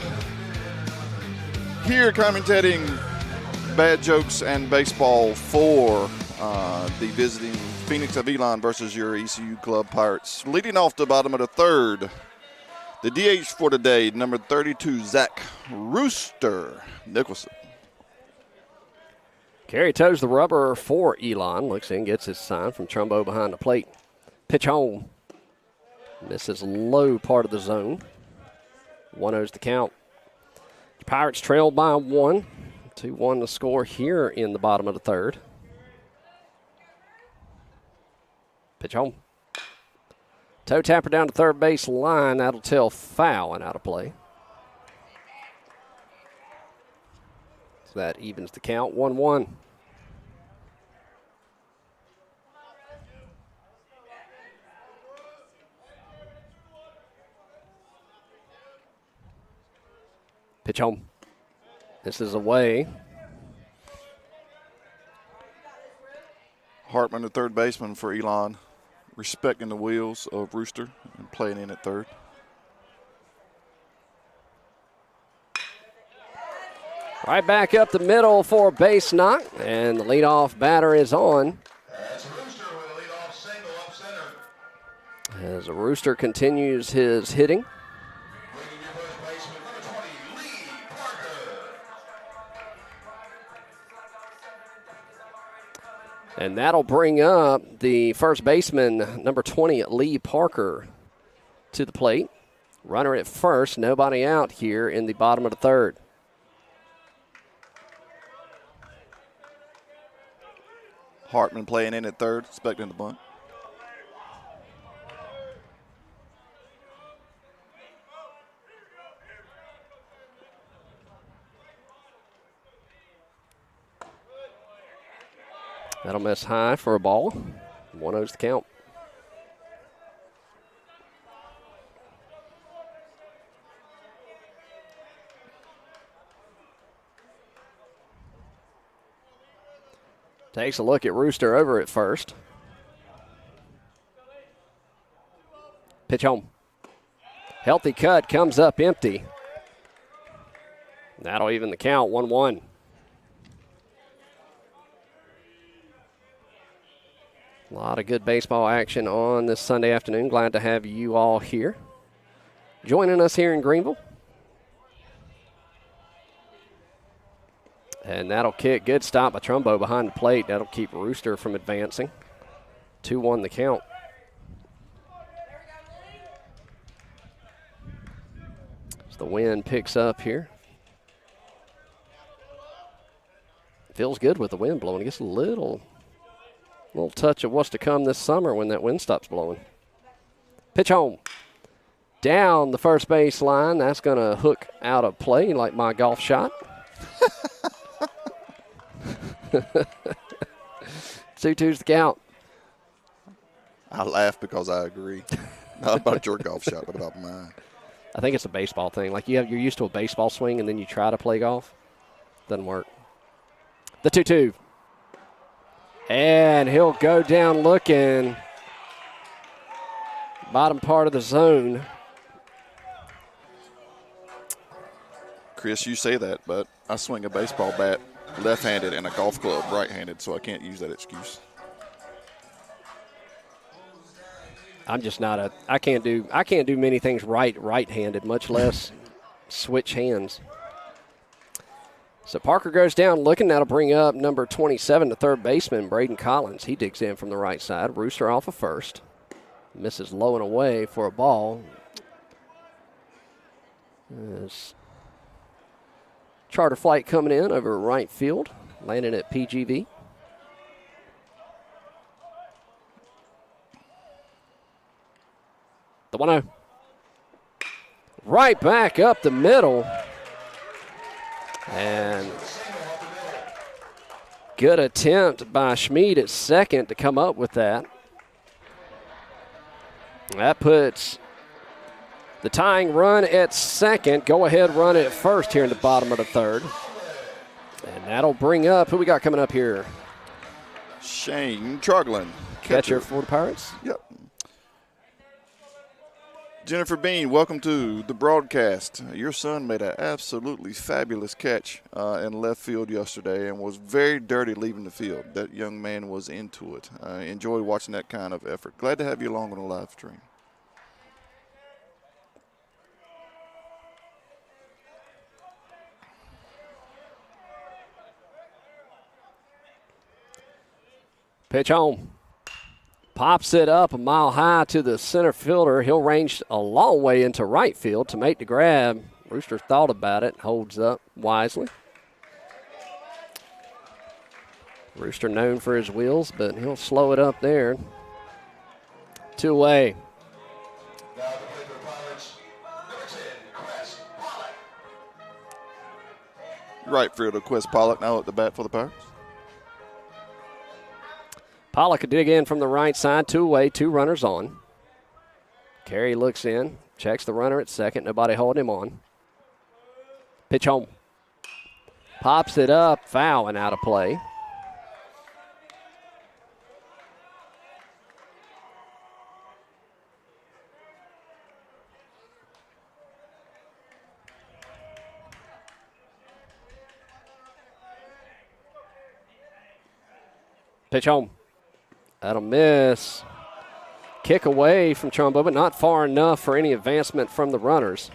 Here commentating Bad Jokes and Baseball for the visiting Phoenix of Elon versus your ECU Club Pirates. Leading off the bottom of the third, the DH for today, number 32, Zach Rooster Nicholson. Carey toes the rubber for Elon. Looks in, gets his sign from Trumbo behind the plate. Pitch home. Misses low part of the zone. 1-0's the count. Pirates trailed by 1. 2-1 the score here in the bottom of the third. Pitch home. Toe tapper down to third base line. That'll tell foul and out of play. So that evens the count, 1-1. Pitch home. This is away. Hartman, the third baseman for Elon, respecting the wheels of Rooster and playing in at third. Right back up the middle for a base knock, and the leadoff batter is on. That's Rooster with a leadoff single up center. As Rooster continues his hitting. Bringing your first baseman, number 20, Lee Parker. And that'll bring up the first baseman, number 20, Lee Parker, to the plate. Runner at first, nobody out here in the bottom of the third. Hartman playing in at third, expecting the bunt. That'll miss high for a ball. 1-0's the count. Takes a look at Rooster over at first. Pitch home. Healthy cut, comes up empty. That'll even the count, 1-1. A lot of good baseball action on this Sunday afternoon. Glad to have you all here. Joining us here in Greenville. And that'll kick. Good stop by Trumbo behind the plate. That'll keep Rooster from advancing. 2-1 the count. As the wind picks up here. Feels good with the wind blowing. It gets a little touch of what's to come this summer when that wind stops blowing. Pitch home. Down the first base line. That's going to hook out of play like my golf shot. 2-2's the count. I laugh because I agree. Not about your golf shot, but about mine. I think it's a baseball thing. Like you're used to a baseball swing and then you try to play golf. Doesn't work. The 2-2. And he'll go down looking. Bottom part of the zone. Chris, you say that, but I swing a baseball bat left-handed and a golf club right-handed, so I can't use that excuse. I'm just not I can't do many things right-handed, much less switch hands. So Parker goes down looking. That'll bring up number 27, the third baseman, Braden Collins. He digs in from the right side. Rooster off of first. Misses low and away for a ball. There's charter flight coming in over right field, landing at PGV. The 1-0. Right back up the middle. And good attempt by Schmid at second to come up with that. That puts the tying run at second. Go ahead run at first here in the bottom of the third. And That'll bring up, who we got coming up here? Shane Troglin, Catcher for the Pirates. Yep. Jennifer Bean, welcome to the broadcast. Your son made an absolutely fabulous catch in left field yesterday and was very dirty leaving the field. That young man was into it. I enjoy watching that kind of effort. Glad to have you along on the live stream. Pitch home. Pops it up a mile high to the center fielder. He'll range a long way into right field to make the grab. Rooster thought about it, holds up wisely. Rooster known for his wheels, but he'll slow it up there. 2 away. Now to play for the Pirates, number 10, Quest Pollock. Right fielder Quest Pollock now at the bat for the Pirates. Pollock will dig in from the right side, 2 away, 2 runners on. Carey looks in, checks the runner at second, nobody holding him on. Pitch home. Pops it up, foul and out of play. Pitch home. That'll miss. Kick away from Trumbo, but not far enough for any advancement from the runners.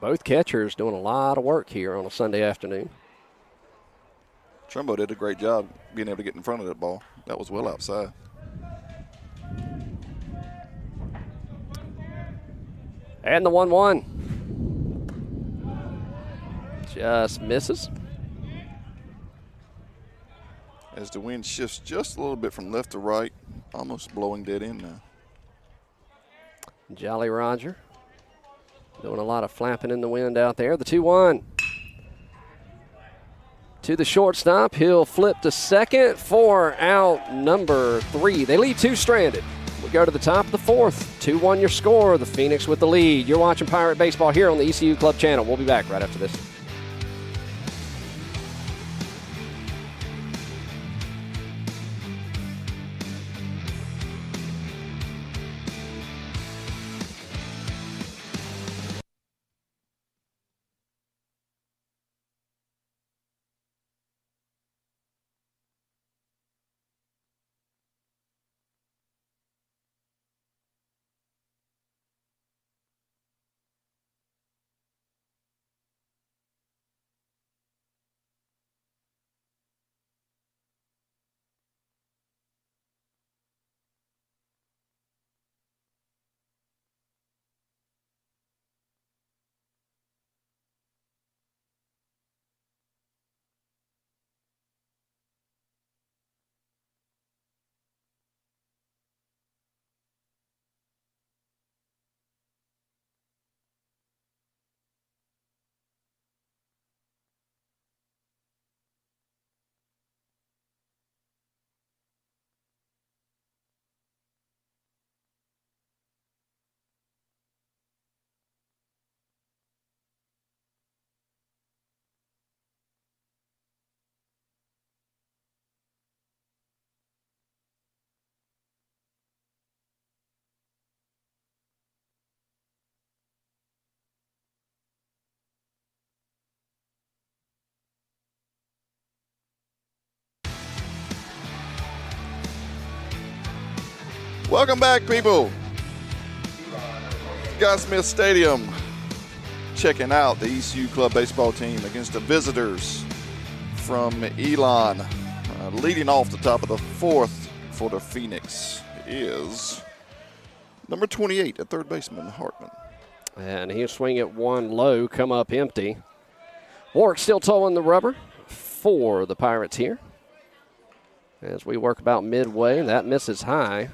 Both catchers doing a lot of work here on a Sunday afternoon. Trumbo did a great job being able to get in front of that ball. That was well outside. And the 1-1. Just misses. As the wind shifts just a little bit from left to right, almost blowing dead end now. Jolly Roger doing a lot of flapping in the wind out there. The 2-1. To the shortstop. He'll flip to second for out number 3. They lead 2 stranded. We go to the top of the 4th. 2-1 your score. The Phoenix with the lead. You're watching Pirate Baseball here on the ECU Club channel. We'll be back right after this. Welcome back, people. Guy Smith Stadium. Checking out the ECU Club baseball team against the visitors from Elon. Leading off the top of the 4th for the Phoenix is number 28 at third baseman, Hartman. And he'll swing at 1 low, come up empty. Warwick still towing the rubber for the Pirates here. As we work about midway, that misses high.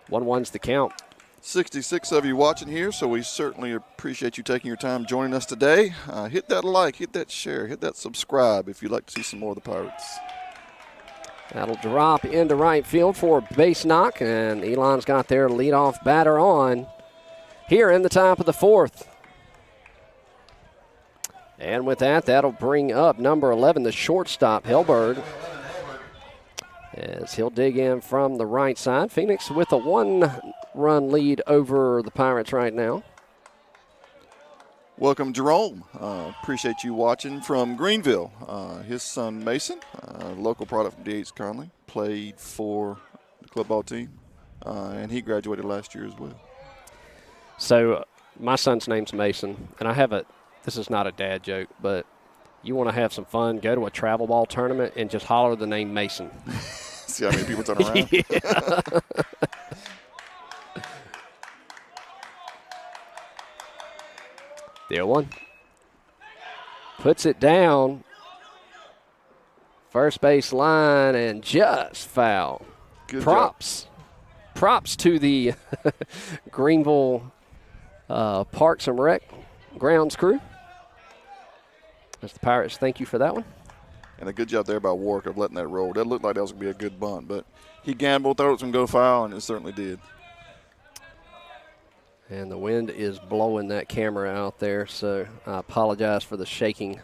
1-1's the count. 66 of you watching here, so we certainly appreciate you taking your time joining us today. Hit that like, hit that share, hit that subscribe if you'd like to see some more of the Pirates. That'll drop into right field for a base knock, and Elon's got their leadoff batter on here in the top of the 4th. And with that, that'll bring up number 11, the shortstop, Helberg, as he'll dig in from the right side. Phoenix with a 1-run lead over the Pirates right now. Welcome, Jerome. Appreciate you watching from Greenville. His son, Mason, local product from DH Conley, played for the club ball team, and he graduated last year as well. So my son's name's Mason, and this is not a dad joke, but you want to have some fun, go to a travel ball tournament and just holler the name Mason. See how many people turn around? Yeah. The 0-1. Puts it down. First base line and just foul. Good Props. Props to the Greenville Parks and Rec grounds crew. As the Pirates, thank you for that one. And a good job there by Warwick of letting that roll. That looked like that was going to be a good bunt, but he gambled, thought it was going to go foul, and it certainly did. And the wind is blowing that camera out there, so I apologize for the shaking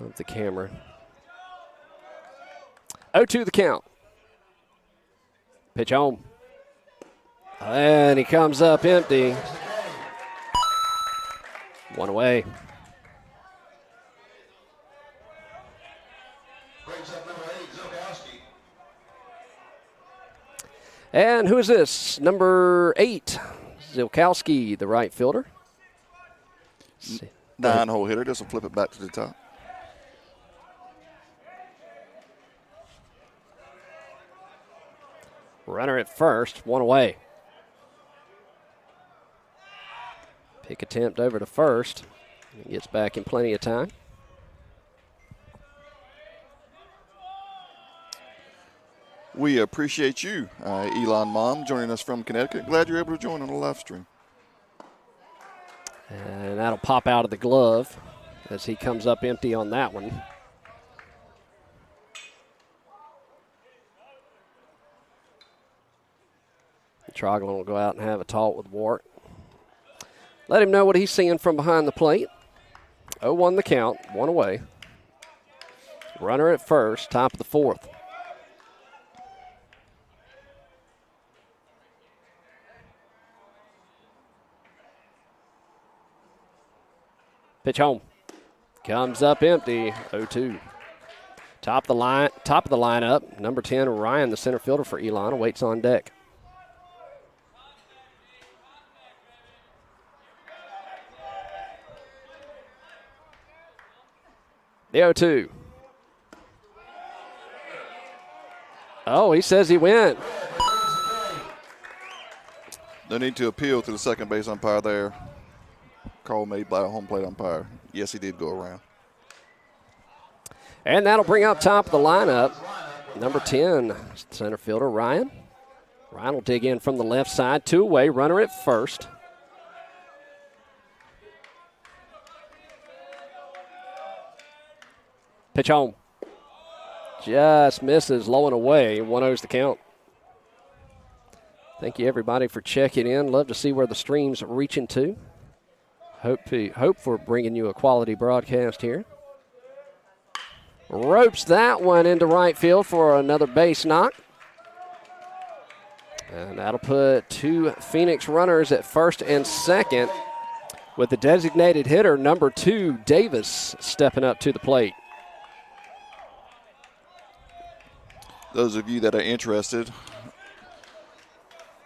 of the camera. 0-2 the count. Pitch home. And he comes up empty. One away. Brings up number 8, Zilkowski. And who is this? Number 8, Zilkowski, the right fielder. 9-hole hitter. This will flip it back to the top. Runner at first, one away. Pick attempt over to first. He gets back in plenty of time. We appreciate you, Elon Mom, joining us from Connecticut. Glad you're able to join on the live stream. And that'll pop out of the glove as he comes up empty on that one. Troglin will go out and have a talk with Wart. Let him know what he's seeing from behind the plate. 0-1 the count, one away. Runner at first, top of the fourth. Pitch home. Comes up empty, 0-2. Top of the lineup, number 10, Ryan, the center fielder for Elon, awaits on deck. The 0-2. Oh, he says he went. No need to appeal to the second base umpire there. Call made by a home plate umpire. Yes, he did go around. And that'll bring up top of the lineup, number 10, center fielder Ryan. Ryan will dig in from the left side, 2 away, runner at first. Pitch home. Just misses, low and away. 1-0's the count. Thank you, everybody, for checking in. Love to see where the stream's reaching to. Hope for bringing you a quality broadcast here. Ropes that one into right field for another base knock. And that'll put 2 Phoenix runners at first and second with the designated hitter, number 2, Davis, stepping up to the plate. Those of you that are interested,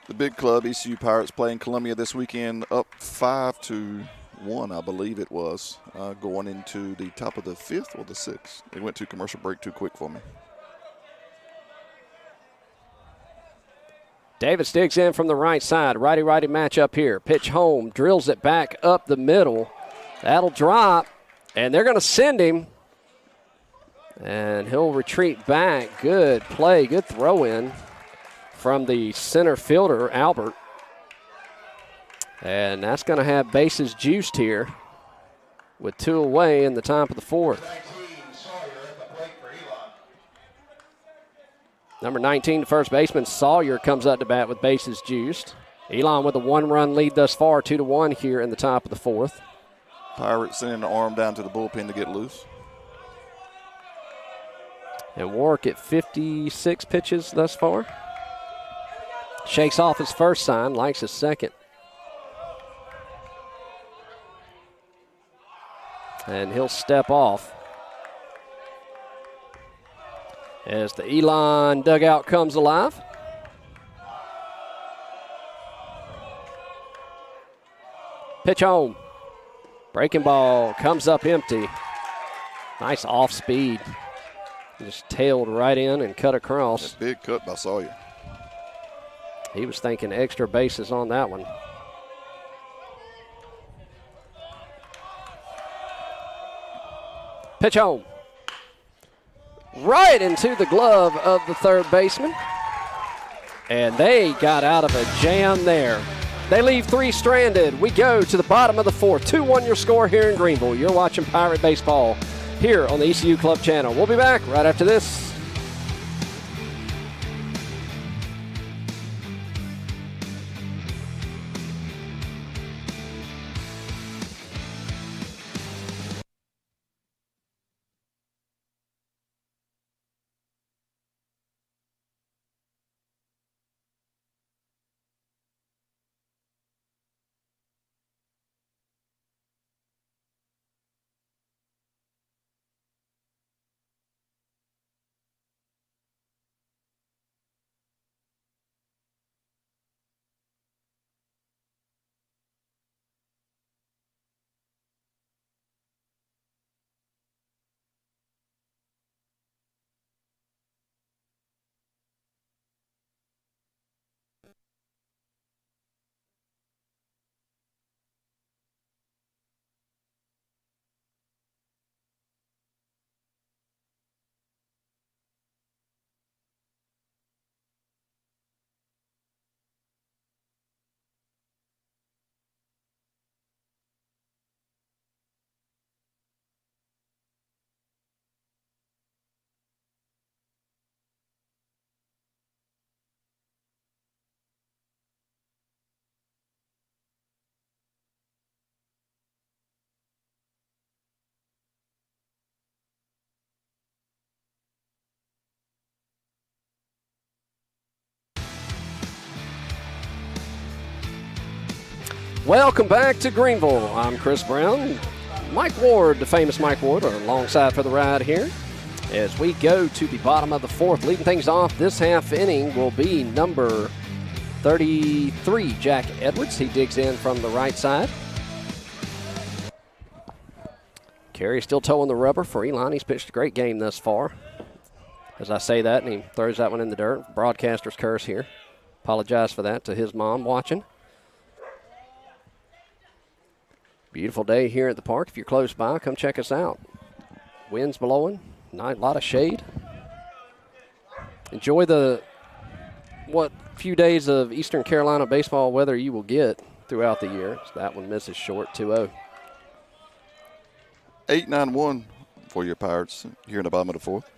the big club, ECU Pirates, playing Columbia this weekend, up 5-1, I believe it was, going into the top of the 5th or the 6th. They went to commercial break too quick for me. Davis digs in from the right side. Righty-righty matchup here. Pitch home, drills it back up the middle. That'll drop, and they're going to send him. And he'll retreat back. Good play, good throw in from the center fielder, Albert. And that's going to have bases juiced here with 2 away in the top of the 4th. Number 19, the first baseman, Sawyer, comes up to bat with bases juiced. Elon with a 1-run lead thus far, 2-1 here in the top of the 4th. Pirates sending the arm down to the bullpen to get loose. And Warwick at 56 pitches thus far. Shakes off his first sign, likes his second. And he'll step off as the Elon dugout comes alive. Pitch home. Breaking ball comes up empty. Nice off speed. Just tailed right in and cut across. Big cut by Sawyer. He was thinking extra bases on that one. Pitch home. Right into the glove of the third baseman. And they got out of a jam there. They leave three stranded. We go to the bottom of the fourth. 2-1 your score here in Greenville. You're watching Pirate Baseball here on the ECU Club channel. We'll be back right after this. Welcome back to Greenville. I'm Chris Brown. Mike Ward, the famous Mike Ward, are alongside for the ride here as we go to the bottom of the fourth. Leading things off this half inning will be number 33, Jack Edwards. He digs in from the right side. Carey still towing the rubber for Elon. He's pitched a great game thus far. As I say that, and he throws that one in the dirt. Broadcaster's curse here. Apologize for that to his mom watching. Beautiful day here at the park. If you're close by, come check us out. Wind's blowing, a lot of shade. Enjoy the few days of Eastern Carolina baseball weather you will get throughout the year. So that one misses short, 2-0. 8-9-1 for your Pirates here in the bottom of the fourth.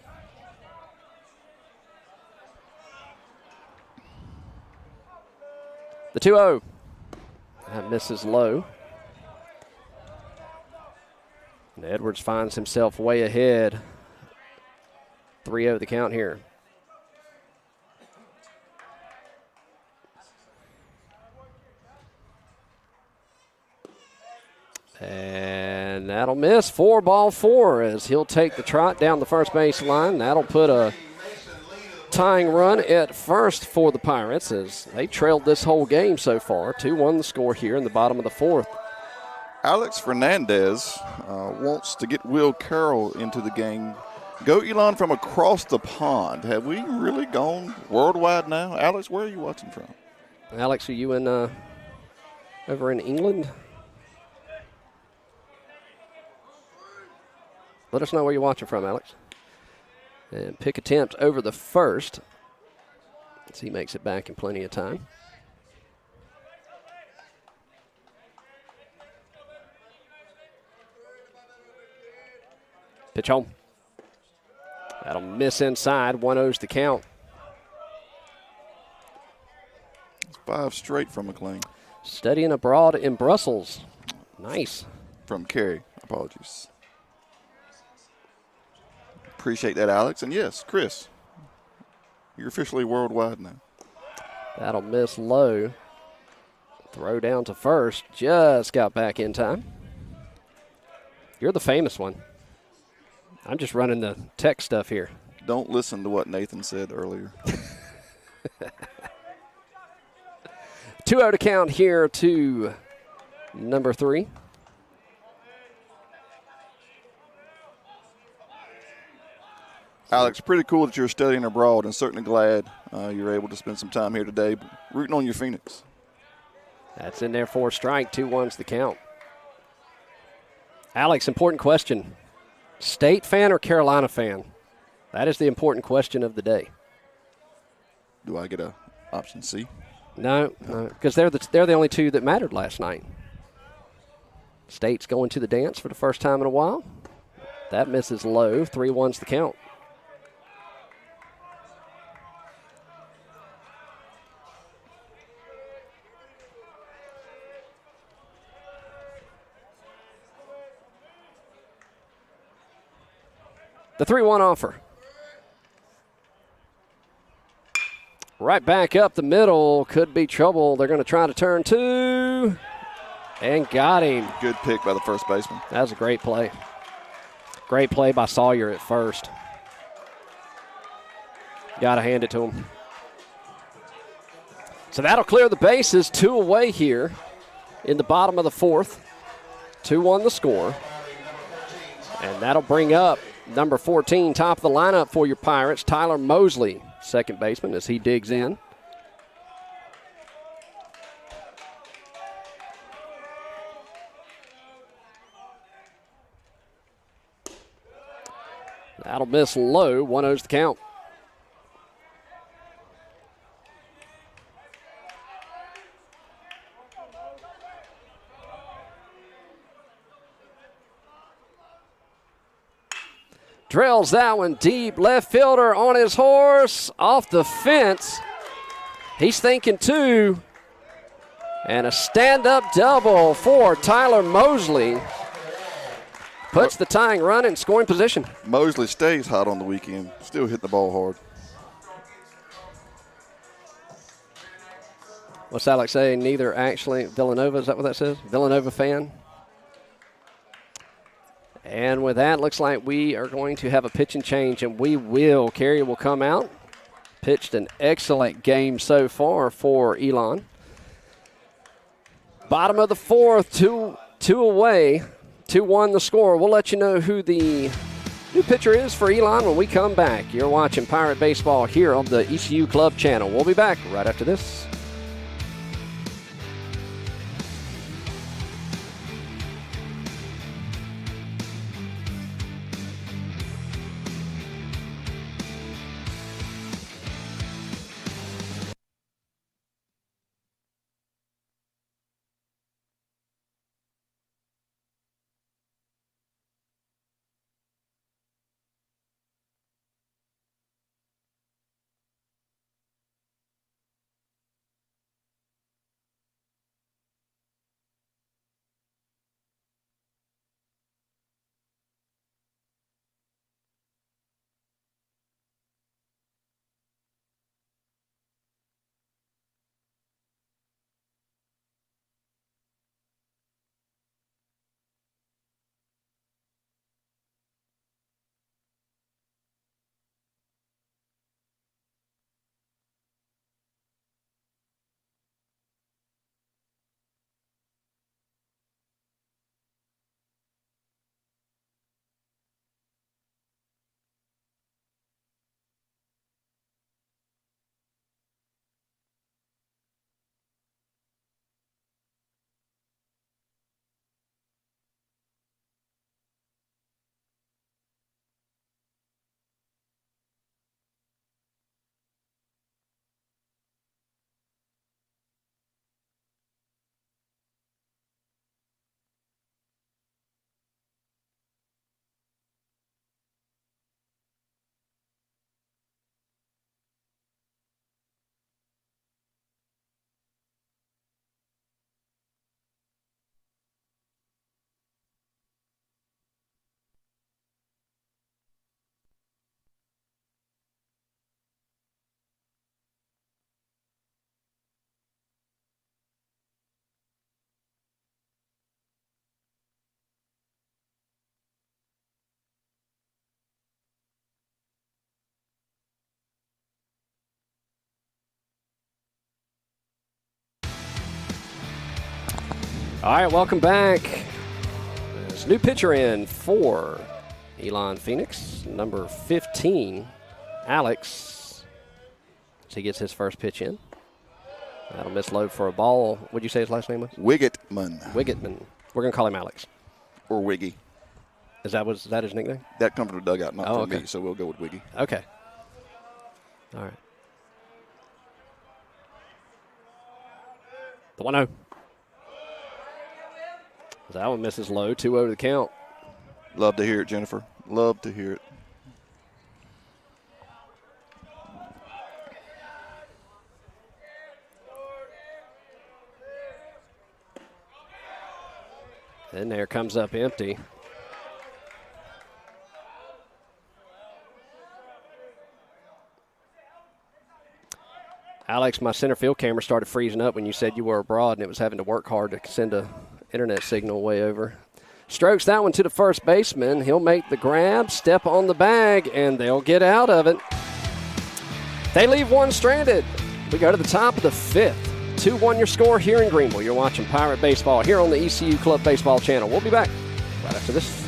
The 2-0. That misses low. And Edwards finds himself way ahead. 3-0 the count here. And that'll miss. 4-4 as he'll take the trot down the first base line. That'll put a tying run at first for the Pirates as they trailed this whole game so far. 2-1 the score here in the bottom of the fourth. Alex Fernandez wants to get Will Carroll into the game. Go Elon from across the pond. Have we really gone worldwide now? Alex, where are you watching from? Alex, are you in over in England? Let us know where you're watching from, Alex. And pick attempt over the first. As he makes it back in plenty of time. Pitch home. That'll miss inside. 1-0's the count. It's 5 straight from McLean. Studying abroad in Brussels. Nice. from Carrie. Apologies. Appreciate that, Alex. And yes, Chris, you're officially worldwide now. That'll miss low. Throw down to first. Just got back in time. You're the famous one. I'm just running the tech stuff here. Don't listen to what Nathan said earlier. 2-0 to count here to number 3. Alex, pretty cool that you're studying abroad, and certainly glad you're able to spend some time here today rooting on your Phoenix. That's in there for a strike. 2-1's the count. Alex, important question. State fan or Carolina fan? That is the important question of the day. Do I get a option C? No, because they're the only two that mattered last night. State's going to the dance for the first time in a while. That misses low. 3-1's the count. The 3-1 offer. Right back up the middle. Could be trouble. They're going to try to turn 2. And got him. Good pick by the first baseman. That was a great play. Great play by Sawyer at first. Got to hand it to him. So that'll clear the bases. 2 away here in the bottom of the 4th. 2-1 the score. And that'll bring up number 14, top of the lineup for your Pirates, Tyler Mosley, second baseman, as he digs in. That'll miss low. 1-0's the count. Drills that one deep. Left fielder on his horse. Off the fence. He's thinking 2. And a stand-up double for Tyler Mosley. Puts the tying run in scoring position. Mosley stays hot on the weekend. Still hitting the ball hard. What's Alex saying? Neither actually. Villanova, is that what that says? Villanova fan. And with that, looks like we are going to have a pitch and change, and we will. Carey will come out. Pitched an excellent game so far for Elon. Bottom of the 4th, two away. 2-1 the score. We'll let you know who the new pitcher is for Elon when we come back. You're watching Pirate Baseball here on the ECU Club channel. We'll be back right after this. All right, welcome back. There's a new pitcher in for Elon Phoenix, number 15, Alex. So he gets his first pitch in. That'll miss low for a ball. What'd you say his last name was? Wiggitman. Wiggitman. We're going to call him Alex. Or Wiggy. Is that his nickname? That comes from the dugout, not from okay. me, so we'll go with Wiggy. Okay. All right. The 1-0. That one misses low, 2-0 to the count. Love to hear it, Jennifer. Love to hear it. And there comes up empty. Alex, my center field camera started freezing up when you said you were abroad, and it was having to work hard to send a internet signal way over. Strokes that one to the first baseman. He'll make the grab, step on the bag, and they'll get out of it. They leave one stranded. We go to the top of the fifth. 2-1 your score here in Greenville. You're watching Pirate Baseball here on the ECU Club Baseball channel. We'll be back right after this.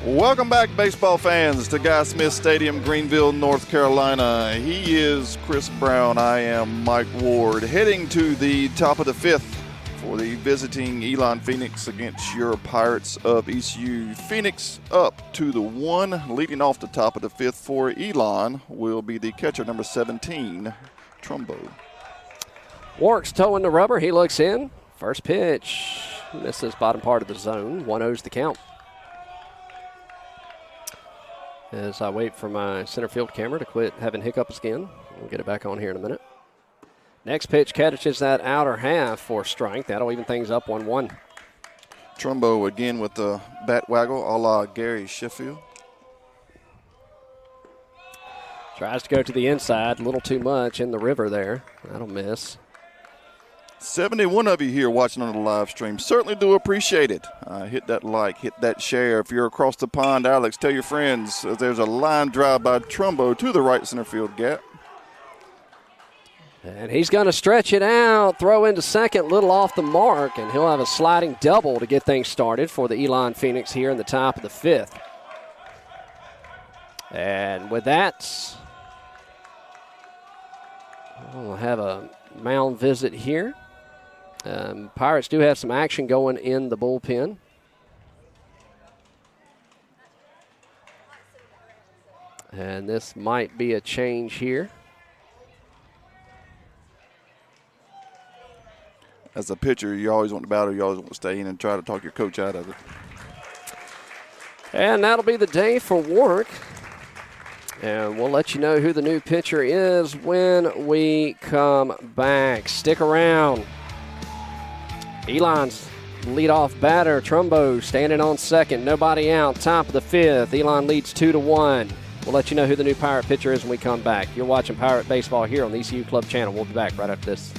Welcome back, baseball fans, to Guy Smith Stadium, Greenville, North Carolina. He is Chris Brown. I am Mike Ward. Heading to the top of the fifth for the visiting Elon Phoenix against your Pirates of ECU. Phoenix up to the 1. Leading off the top of the fifth for Elon will be the catcher, number 17, Trumbo. Warwick's toeing the rubber. He looks in. First pitch. Misses bottom part of the zone. 1-0's the count. As I wait for my center field camera to quit having hiccups again. We'll get it back on here in a minute. Next pitch catches that outer half for strike. That'll even things up 1-1. Trumbo again with the bat waggle a la Gary Sheffield. Tries to go to the inside. A little too much in the river there. That'll miss. 71 of you here watching on the live stream. Certainly do appreciate it. Hit that like, hit that share. If you're across the pond, Alex, tell your friends there's a line drive by Trumbo to the right center field gap. And he's going to stretch it out, throw into second, little off the mark, and he'll have a sliding double to get things started for the Elon Phoenix here in the top of the fifth. And with that, we'll have a mound visit here. Pirates do have some action going in the bullpen. And this might be a change here. As a pitcher, you always want to battle. You always want to stay in and try to talk your coach out of it. And that'll be the day for Warwick. And we'll let you know who the new pitcher is when we come back. Stick around. Elon's leadoff batter, Trumbo, standing on second. Nobody out. Top of the fifth. Elon leads 2-1. We'll let you know who the new Pirate pitcher is when we come back. You're watching Pirate Baseball here on the ECU Club channel. We'll be back right after this.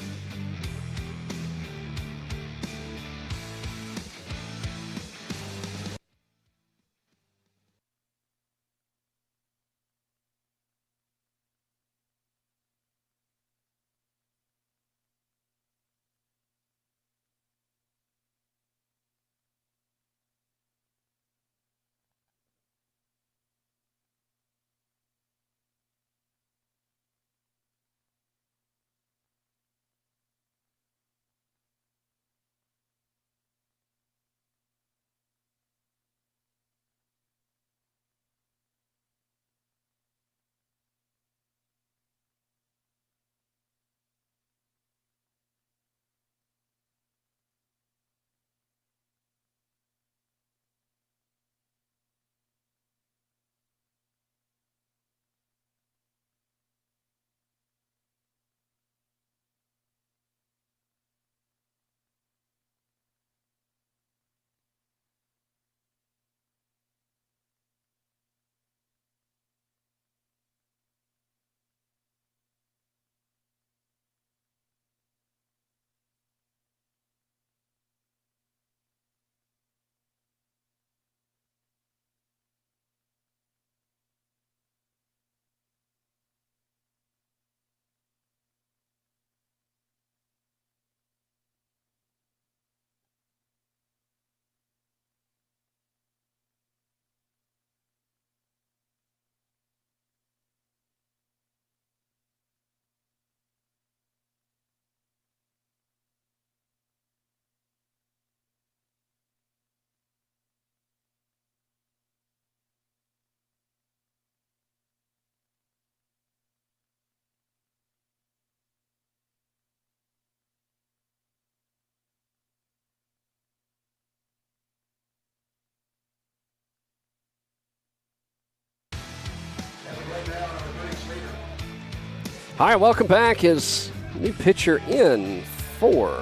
All right, welcome back. His new pitcher in for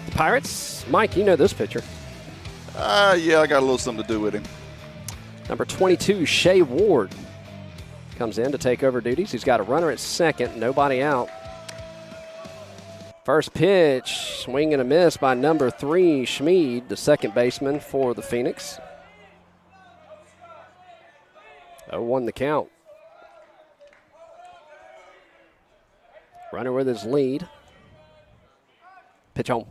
the Pirates. Mike, you know this pitcher. Yeah, I got a little something to do with him. Number 22, Shea Ward, comes in to take over duties. He's got a runner at second, nobody out. First pitch, swing and a miss by number 3, Schmid, the second baseman for the Phoenix. 0-1 the count. Runner with his lead. Pitch home.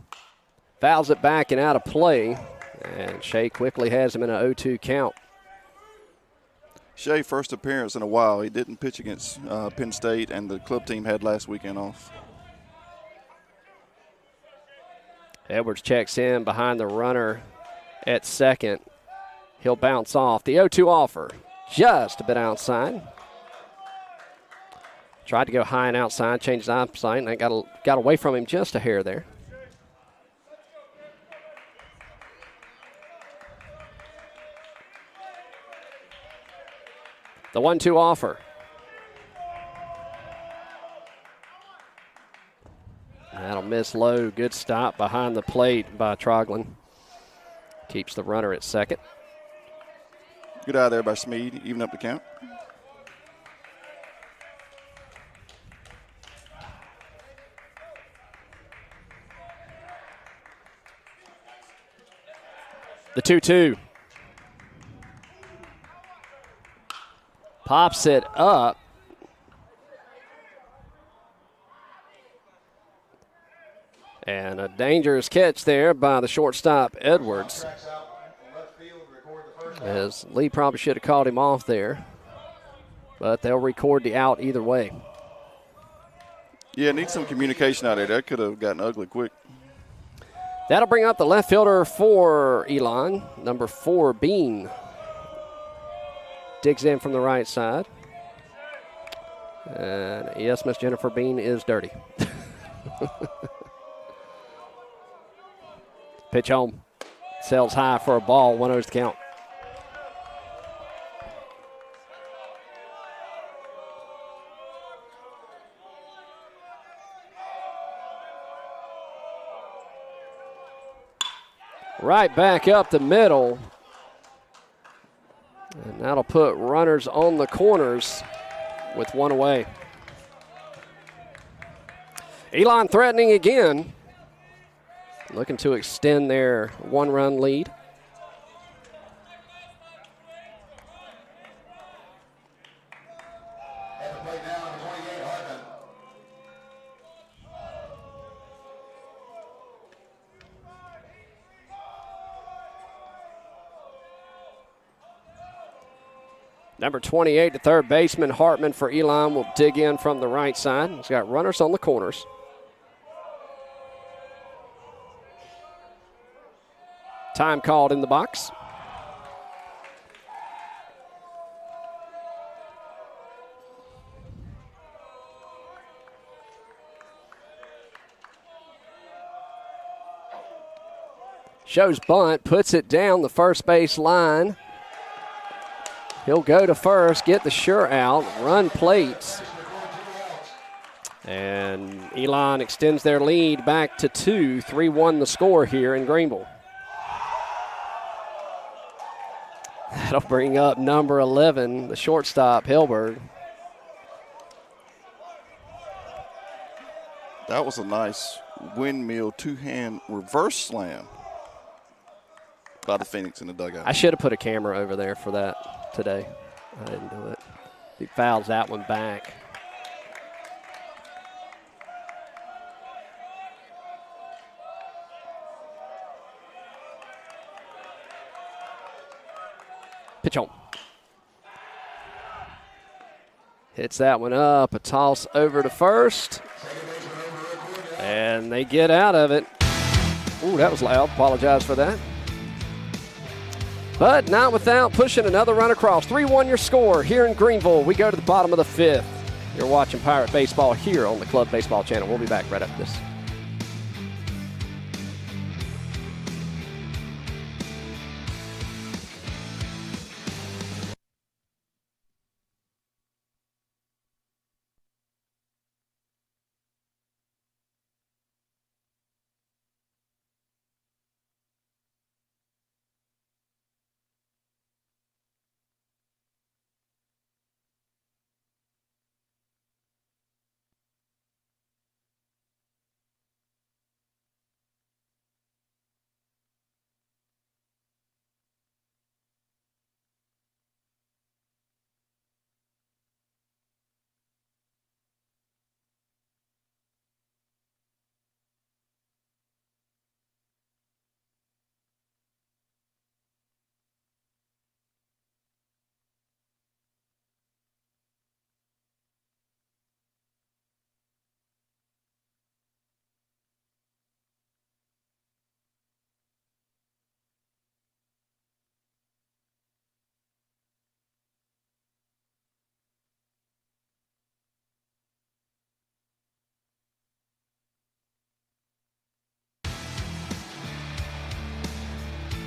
Fouls it back and out of play. And Shea quickly has him in an 0-2 count. Shea, first appearance in a while. He didn't pitch against Penn State, and the club team had last weekend off. Edwards checks in behind the runner at second. He'll bounce off. The 0-2 offer. Just a bit outside. Tried to go high and outside, changed eyesight, and I got away from him just a hair there. The 1-2 offer. That'll miss low. Good stop behind the plate by Troglin. Keeps the runner at second. Good eye there by Schmid, even up the count. The 2-2. Pops it up. And a dangerous catch there by the shortstop, Edwards. As Lee probably should have called him off there. But they'll record the out either way. Yeah, need some communication out there. That could have gotten ugly quick. That'll bring up the left fielder for Elon, number 4, Bean. Digs in from the right side. And yes, Miss Jennifer Bean is dirty. Pitch home. Sails high for a ball, 1-0's the count. Right back up the middle. And that'll put runners on the corners with one away. Elon threatening again. Looking to extend their one-run lead. At the plate now, number 28, Hartman. Number 28, the third baseman, Hartman for Elon, will dig in from the right side. He's got runners on the corners. Time called in the box. Shows bunt, puts it down the first base line. He'll go to first, get the sure out, run plates. And Elon extends their lead back to 2, 3-1 the score here in Greenville. That'll bring up number 11, the shortstop, Hilberg. That was a nice windmill two-hand reverse slam by the Phoenix in the dugout. I should have put a camera over there for that today. I didn't do it. He fouls that one back. Pitch on. Hits that one up. A toss over to first. And they get out of it. Ooh, that was loud. Apologize for that. But not without pushing another run across. 3-1 your score here in Greenville. We go to the bottom of the 5th. You're watching Pirate Baseball here on the Club Baseball Channel. We'll be back right after this.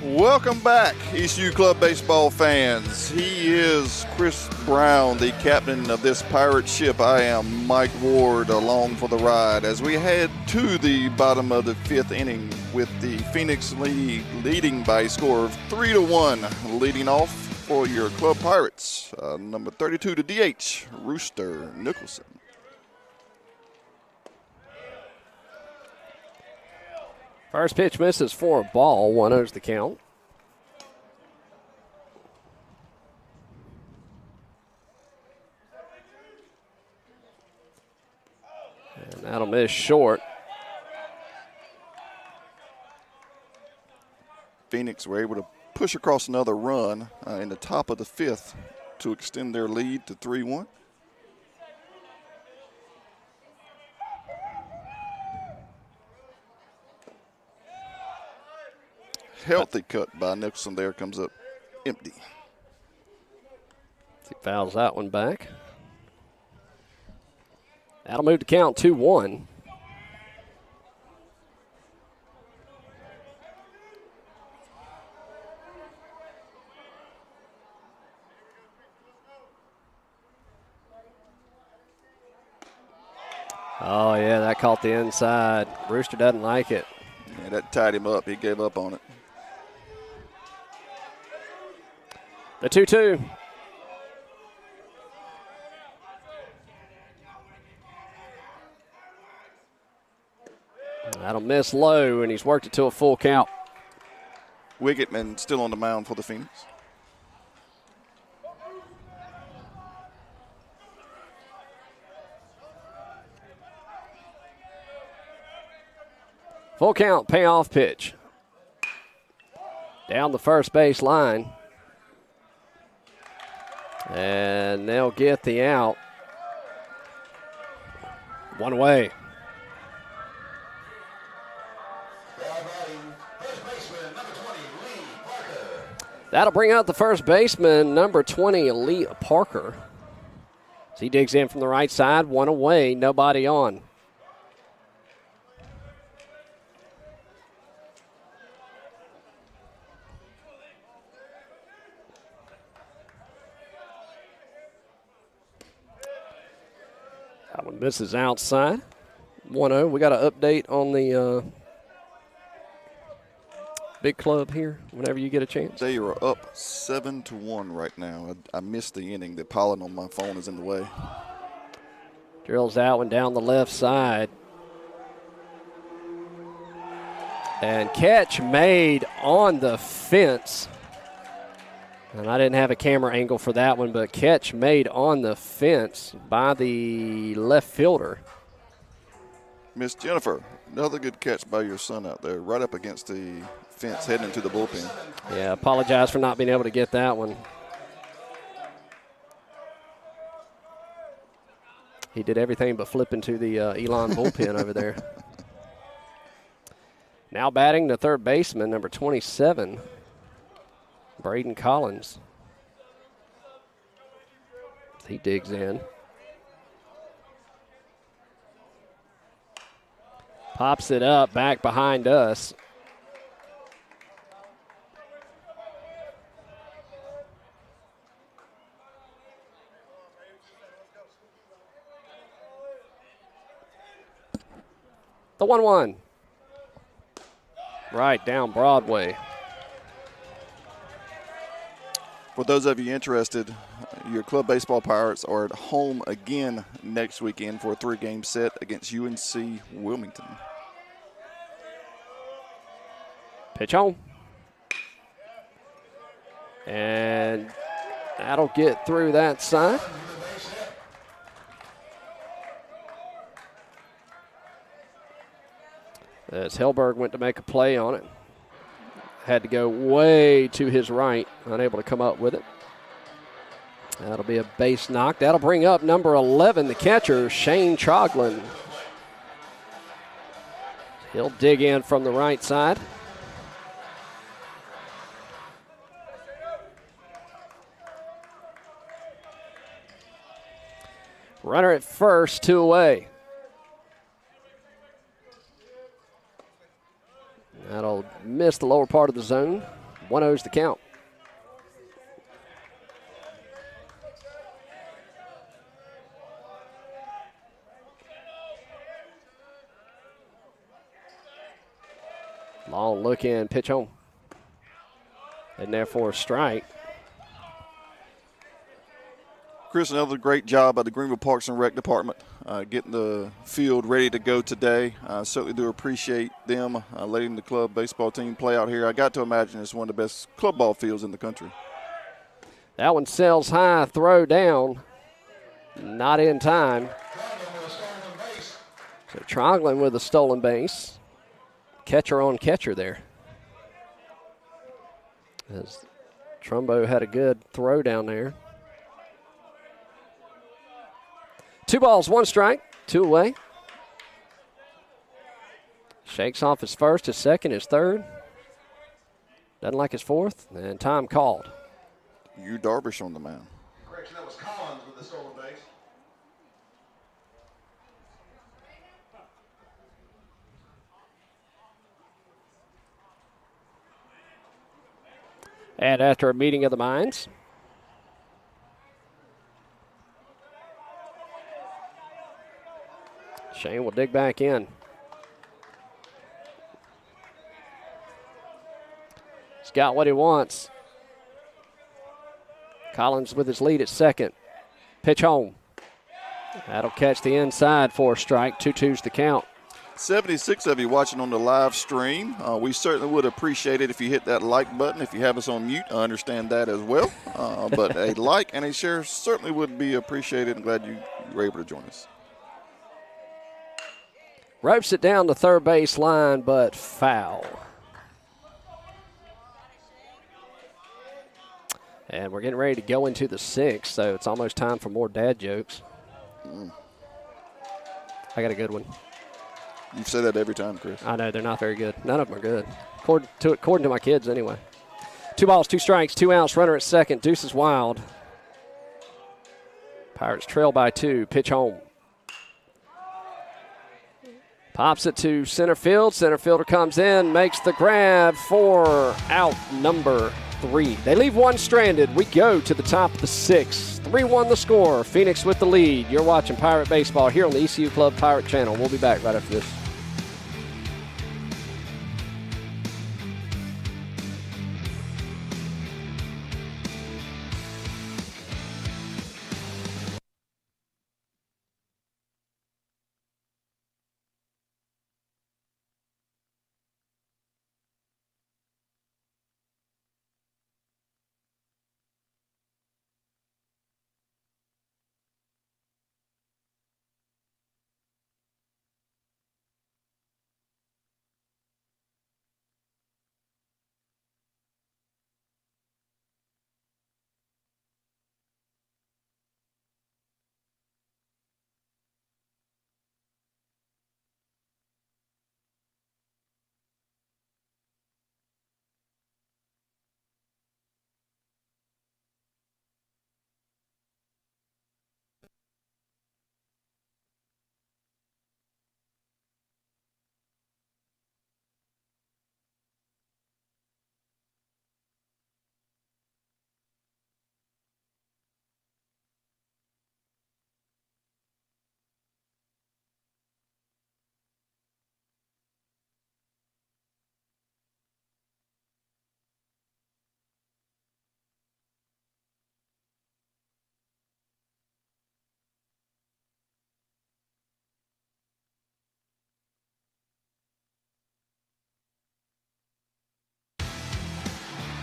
Welcome back, ECU Club baseball fans. He is Chris Brown, the captain of this pirate ship. I am Mike Ward, along for the ride as we head to the bottom of the 5th inning with the Phoenix League leading by a score of 3-1. Leading off for your Club Pirates, number 32 to DH, Rooster Nicholson. First pitch misses for a ball. 1-0's the count. And that'll miss short. Phoenix were able to push across another run in the top of the 5th to extend their lead to 3-1. Healthy cut by Nicholson there, comes up empty. He fouls that one back. That'll move the count 2-1. Oh, yeah, that caught the inside. Rooster doesn't like it. Yeah, that tied him up. He gave up on it. The 2-2. That'll miss low, and he's worked it to a full count. Wiggitman still on the mound for the Phoenix. Full count, payoff pitch. Down the first base line. And they'll get the out. One away. That'll bring out the first baseman, number 20, Lee Parker. As he digs in from the right side, one away, nobody on. That one misses outside. 1-0. We got an update on the big club here whenever you get a chance. They are up 7-1 right now. I missed the inning. The pollen on my phone is in the way. Drills that one down the left side. And catch made on the fence. And I didn't have a camera angle for that one, but catch made on the fence by the left fielder. Miss Jennifer, another good catch by your son out there, right up against the fence, heading into the bullpen. Yeah, apologize for not being able to get that one. He did everything but flip into the Elon bullpen over there. Now batting the third baseman, number 27, Braden Collins. He digs in. Pops it up back behind us. The 1-1. Right down Broadway. For those of you interested, your Club Baseball Pirates are at home again next weekend for a 3-game set against UNC Wilmington. Pitch on. And that'll get through that side. As Hellberg went to make a play on it. Had to go way to his right, unable to come up with it. That'll be a base knock. That'll bring up number 11, the catcher, Shane Troglin. He'll dig in from the right side. Runner at first, 2 away. That'll miss the lower part of the zone. 1-0's the count. Long look in, pitch home. And therefore a strike. Chris, another great job by the Greenville Parks and Rec Department getting the field ready to go today. I certainly do appreciate them letting the club baseball team play out here. I got to imagine it's one of the best club ball fields in the country. That one sails high, throw down. Not in time. So Troglan with a stolen base. Catcher on catcher there. As Trumbo had a good throw down there. 2 balls, 1 strike, 2 away. Shakes off his first, his second, his third. Doesn't like his fourth, and time called. You Darvish on the mound. Correction, that was Collins with the stolen base. And after a meeting of the minds, Shane will dig back in. He's got what he wants. Collins with his lead at second. Pitch home. That'll catch the inside for a strike. 2-2's the count. 76 of you watching on the live stream. We certainly would appreciate it if you hit that like button. If you have us on mute, I understand that as well. But a like and a share certainly would be appreciated. I'm glad you were able to join us. Ropes it down the third base line, but foul. And we're getting ready to go into the 6th, so it's almost time for more dad jokes. I got a good one. You say that every time, Chris. I know, they're not very good. None of them are good. According to my kids, anyway. 2 balls, 2 strikes, 2 outs, runner at second. Deuce is wild. Pirates trail by 2. Pitch home. Pops it to center field. Center fielder comes in, makes the grab for out number 3. They leave one stranded. We go to the top of the 6th. 3-1 the score. Phoenix with the lead. You're watching Pirate Baseball here on the ECU Club Pirate Channel. We'll be back right after this.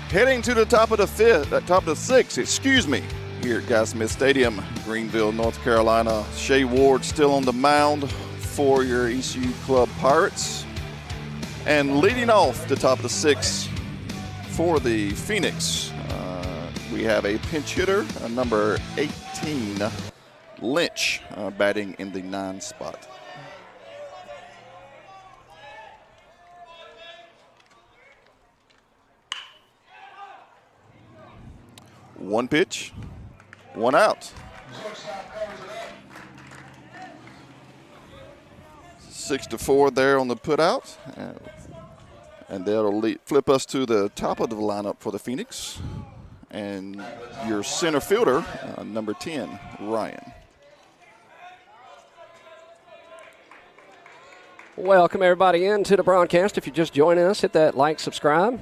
Heading to the top of the 6th, excuse me, here at Guy Smith Stadium, Greenville, North Carolina. Shea Ward still on the mound for your ECU Club Pirates. And leading off the top of the 6th for the Phoenix, we have a pinch hitter, number 18, Lynch, batting in the 9 spot. One pitch, 1 out. 6-4 there on the put out. And that'll flip us to the top of the lineup for the Phoenix. And your center fielder, number 10, Ryan. Welcome, everybody, into the broadcast. If you're just joining us, hit that like, subscribe.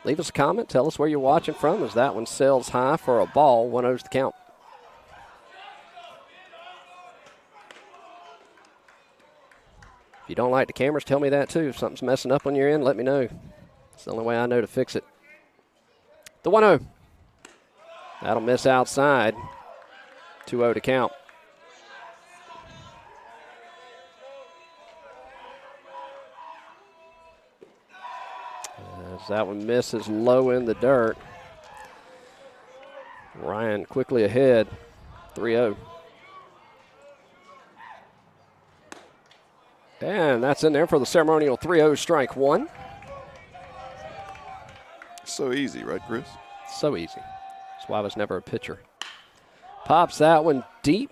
Leave us a comment. Tell us where you're watching from, as that one sails high for a ball. 1-0's the count. If you don't like the cameras, tell me that too. If something's messing up on your end, let me know. It's the only way I know to fix it. The 1-0. That'll miss outside. 2-0 to count. As that one misses low in the dirt. Ryan quickly ahead. 3-0. And that's in there for the ceremonial 3-0 strike one. So easy, right, Chris? So easy. That's why I was never a pitcher. Pops that one deep.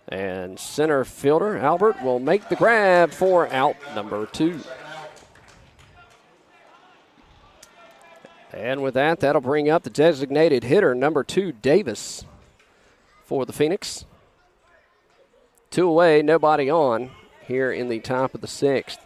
And center fielder Albert will make the grab for out number 2. And with that, that'll bring up the designated hitter, number 2, Davis, for the Phoenix. 2 away, nobody on here in the top of the 6th.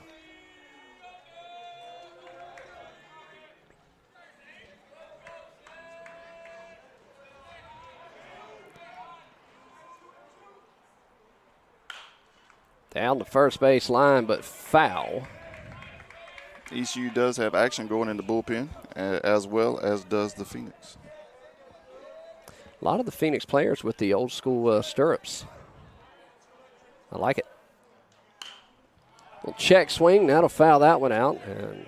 Down the first base line, but foul. ECU does have action going in the bullpen, as well as does the Phoenix. A lot of the Phoenix players with the old school stirrups. I like it. Little check swing, that'll foul that one out. And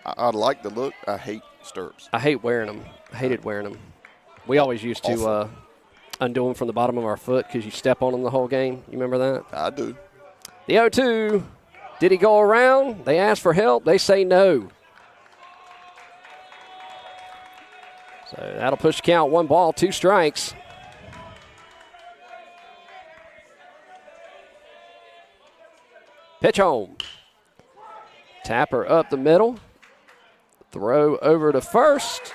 I like the look. I hate stirrups. I hate wearing them. I hated wearing them. We always used to undo them from the bottom of our foot because you step on them the whole game. You remember that? I do. The 0-2. Did he go around? They ask for help. They say no. So that'll push the count. 1 ball, 2 strikes. Pitch home. Tapper up the middle. Throw over to first.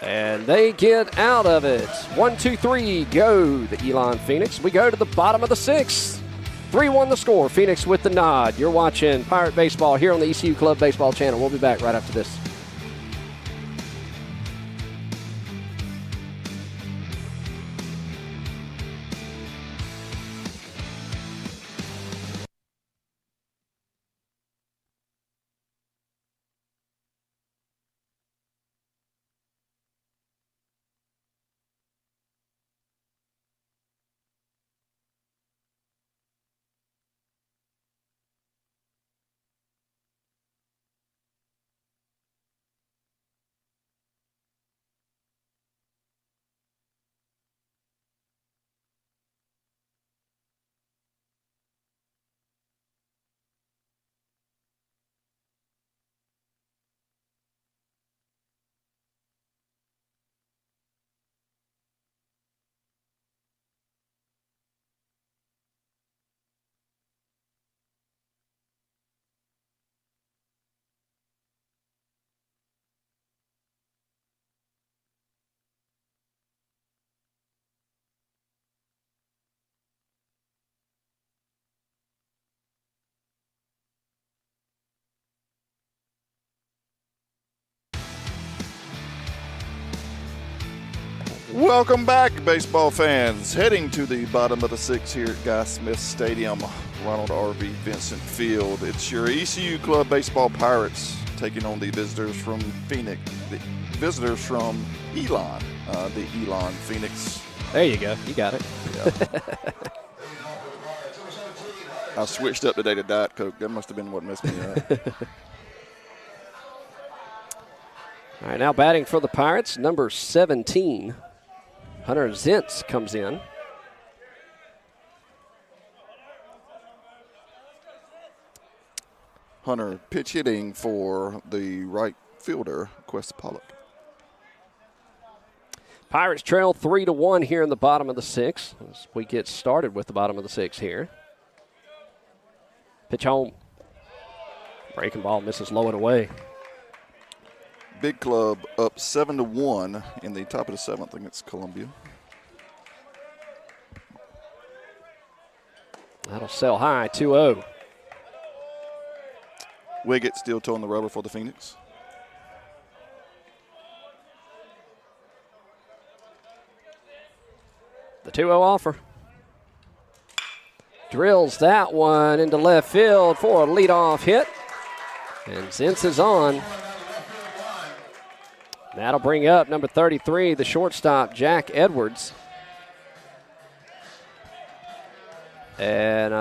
And they get out of it. 1, 2, 3, go the Elon Phoenix. We go to the bottom of the 6th. 3-1 the score. Phoenix with the nod. You're watching Pirate Baseball here on the ECU Club Baseball channel. We'll be back right after this. Welcome back, baseball fans. Heading to the bottom of the 6th here at Guy Smith Stadium, Ronald R.V. Vincent Field. It's your ECU Club Baseball Pirates taking on the visitors from Phoenix, the visitors from Elon, the Elon Phoenix. There you go. You got it. Yeah. I switched up today to Diet Coke. That must have been what messed me up. All right, now batting for the Pirates, number 17. Hunter Zintz comes in. Hunter pitch hitting for the right fielder, Quest Pollock. Pirates trail 3-1 here in the bottom of the 6th as we get started with the bottom of the 6th here. Pitch home. Breaking ball misses low and away. Big Club up 7-1 in the top of the seventh against Columbia. That'll sell high, 2-0. Wiggett still towing the rubber for the Phoenix. The 2-0 offer. Drills that one into left field for a leadoff hit. And Zentz is on. That'll bring up number 33, the shortstop, Jack Edwards. And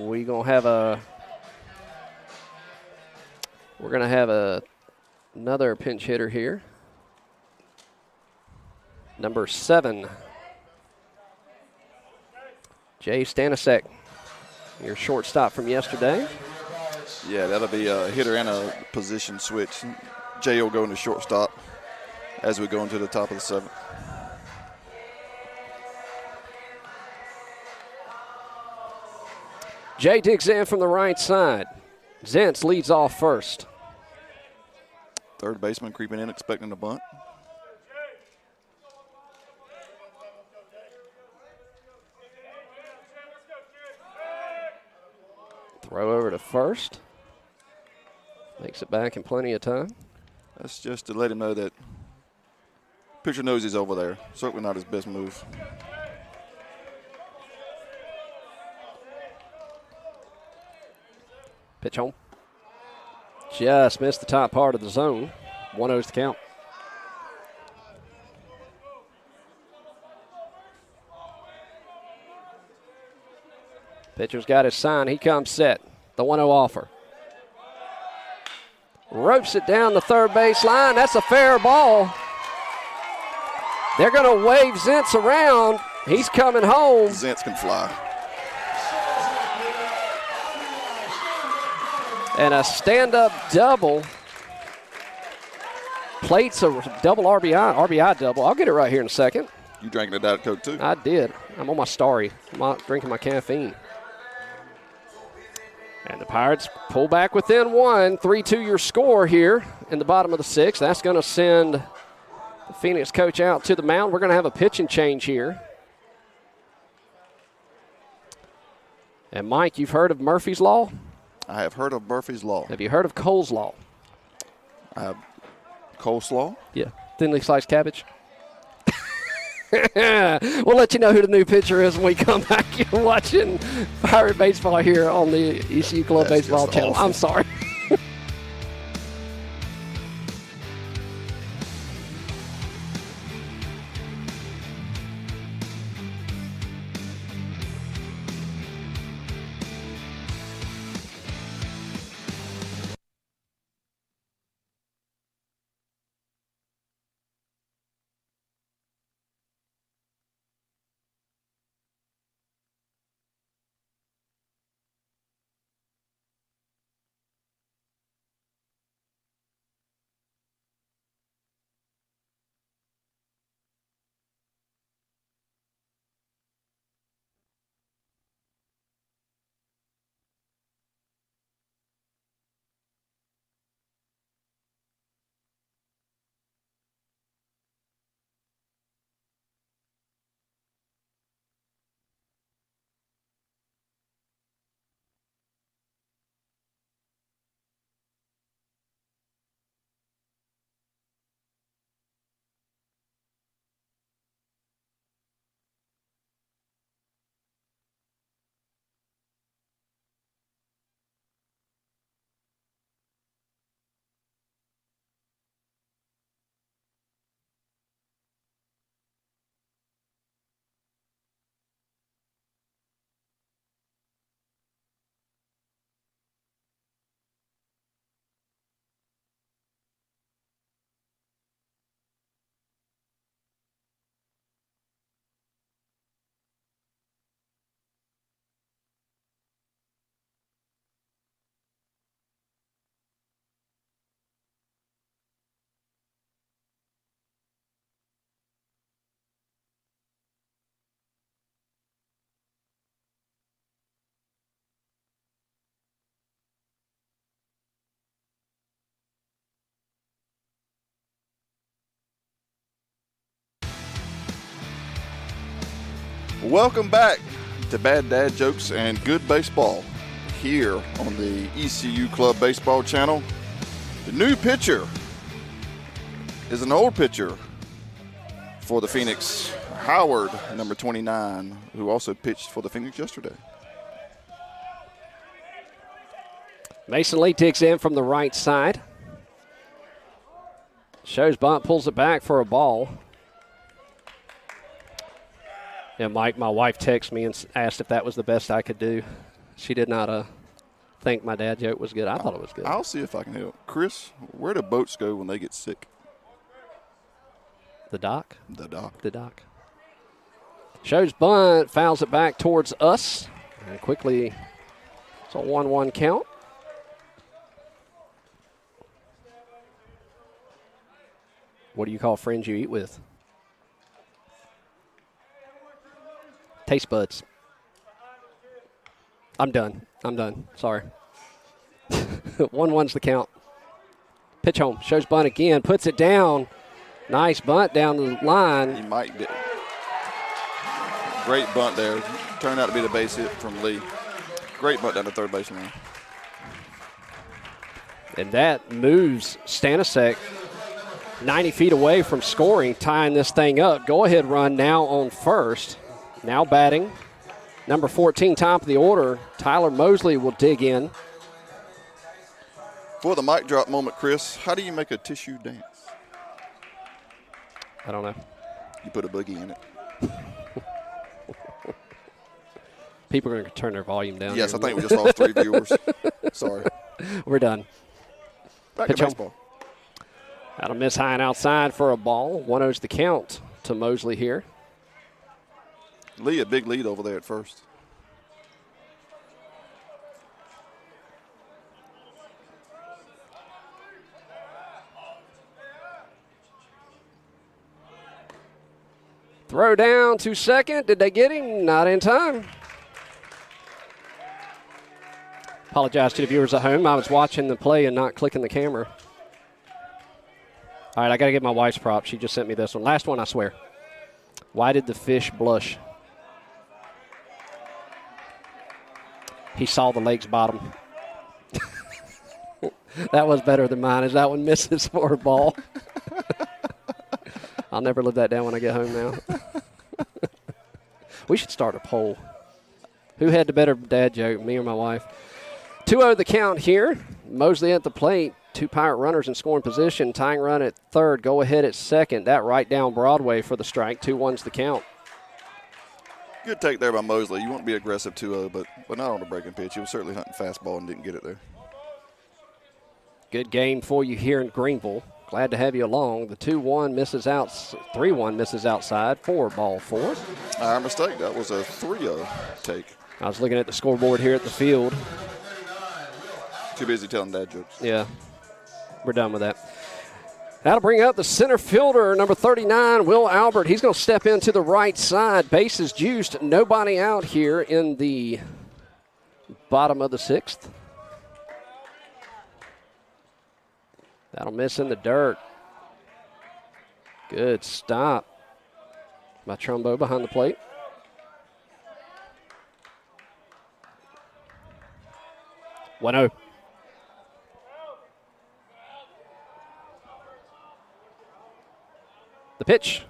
we're gonna have another pinch hitter here. Number 7, Jay Stanisiak, your shortstop from yesterday. Yeah, that'll be a hitter and a position switch. Jay will go into shortstop as we go into the top of the seventh. Jay digs in from the right side. Zentz leads off first. Third baseman creeping in, expecting a bunt. Throw over to first. Makes it back in plenty of time. That's just to let him know that pitcher knows he's over there. Certainly not his best move. Pitch home. Just missed the top part of the zone. 1-0's the count. Pitcher's got his sign. He comes set. The 1-0 offer. Ropes it down the third base line. That's a fair ball. They're going to wave Zentz around. He's coming home. Zentz can fly. And a stand-up double. Plates a double RBI double. I'll get it right here in a second. You drank a Diet Coke too? I did. I'm on my Starry. I'm not drinking my caffeine. And the Pirates pull back within one. 3-2 your score here in the bottom of the sixth. That's going to send the Phoenix coach out to the mound. We're going to have a pitching change here. And Mike, you've heard of Murphy's Law? I have heard of Murphy's Law. Have you heard of Cole's Law? Coleslaw? Yeah, thinly sliced cabbage. We'll let you know who the new pitcher is when we come back. You're watching Pirate Baseball here on the ECU Club That's Baseball just channel. awful. I'm sorry. Welcome back to Bad Dad Jokes and Good Baseball here on the ECU Club Baseball channel. The new pitcher is an old pitcher for the Phoenix, Howard, number 29, who also pitched for the Phoenix yesterday. Mason Lee digs in from the right side. Shows bunt, pulls it back for a ball. Yeah, Mike, my wife texted me and asked if that was the best I could do. She did not think my dad joke was good. I thought it was good. I'll see if I can help. Chris, where do boats go when they get sick? The dock? The dock. The dock. Shows bunt, fouls it back towards us. And quickly, it's a 1-1 count. What do you call friends you eat with? Taste buds. I'm done. Sorry. 1-1's the count. Pitch home. Shows bunt again. Puts it down. Nice bunt down the line. He might get. Great bunt there. Turned out to be the base hit from Lee. Great bunt down the third baseline. And that moves Stanisic 90 feet away from scoring, tying this thing up. Go-ahead run now on first. Now batting. Number 14, top of the order, Tyler Mosley will dig in. For the mic drop moment, Chris, how do you make a tissue dance? I don't know. You put a boogie in it. People are going to turn their volume down. Yes, I think we just lost 3 viewers. Sorry. We're done. Back Pitch to home. baseball. That'll miss high and outside for a ball. 1-0's the count to Mosley here. Lee, a big lead over there at first. Throw down to second. Did they get him? Not in time. Apologize to the viewers at home. I was watching the play and not clicking the camera. All right, I got to give my wife's props. She just sent me this one. Last one, I swear. Why did the fish blush? He saw the lake's bottom. That was better than mine, as that one misses for a ball. I'll never live that down when I get home now. We should start a poll. Who had the better dad joke, me or my wife? 2-0 the count here. Mosley at the plate. 2 Pirate runners in scoring position. Tying run at third. Go ahead at second. That right down Broadway for the strike. 2-1's the count. Good take there by Mosley. You want to be aggressive 2-0, but not on a breaking pitch. He was certainly hunting fastball and didn't get it there. Good game for you here in Greenville. Glad to have you along. The 2-1 misses out. 3-1 misses outside. 4-4. Our mistake. That was a 3-0 take. I was looking at the scoreboard here at the field. Too busy telling dad jokes. Yeah, we're done with that. That'll bring up the center fielder, number 39, Will Albert. He's going to step into the right side. Bases juiced. Nobody out here in the bottom of the 6th. That'll miss in the dirt. Good stop by Trumbo behind the plate. One-0. The pitch.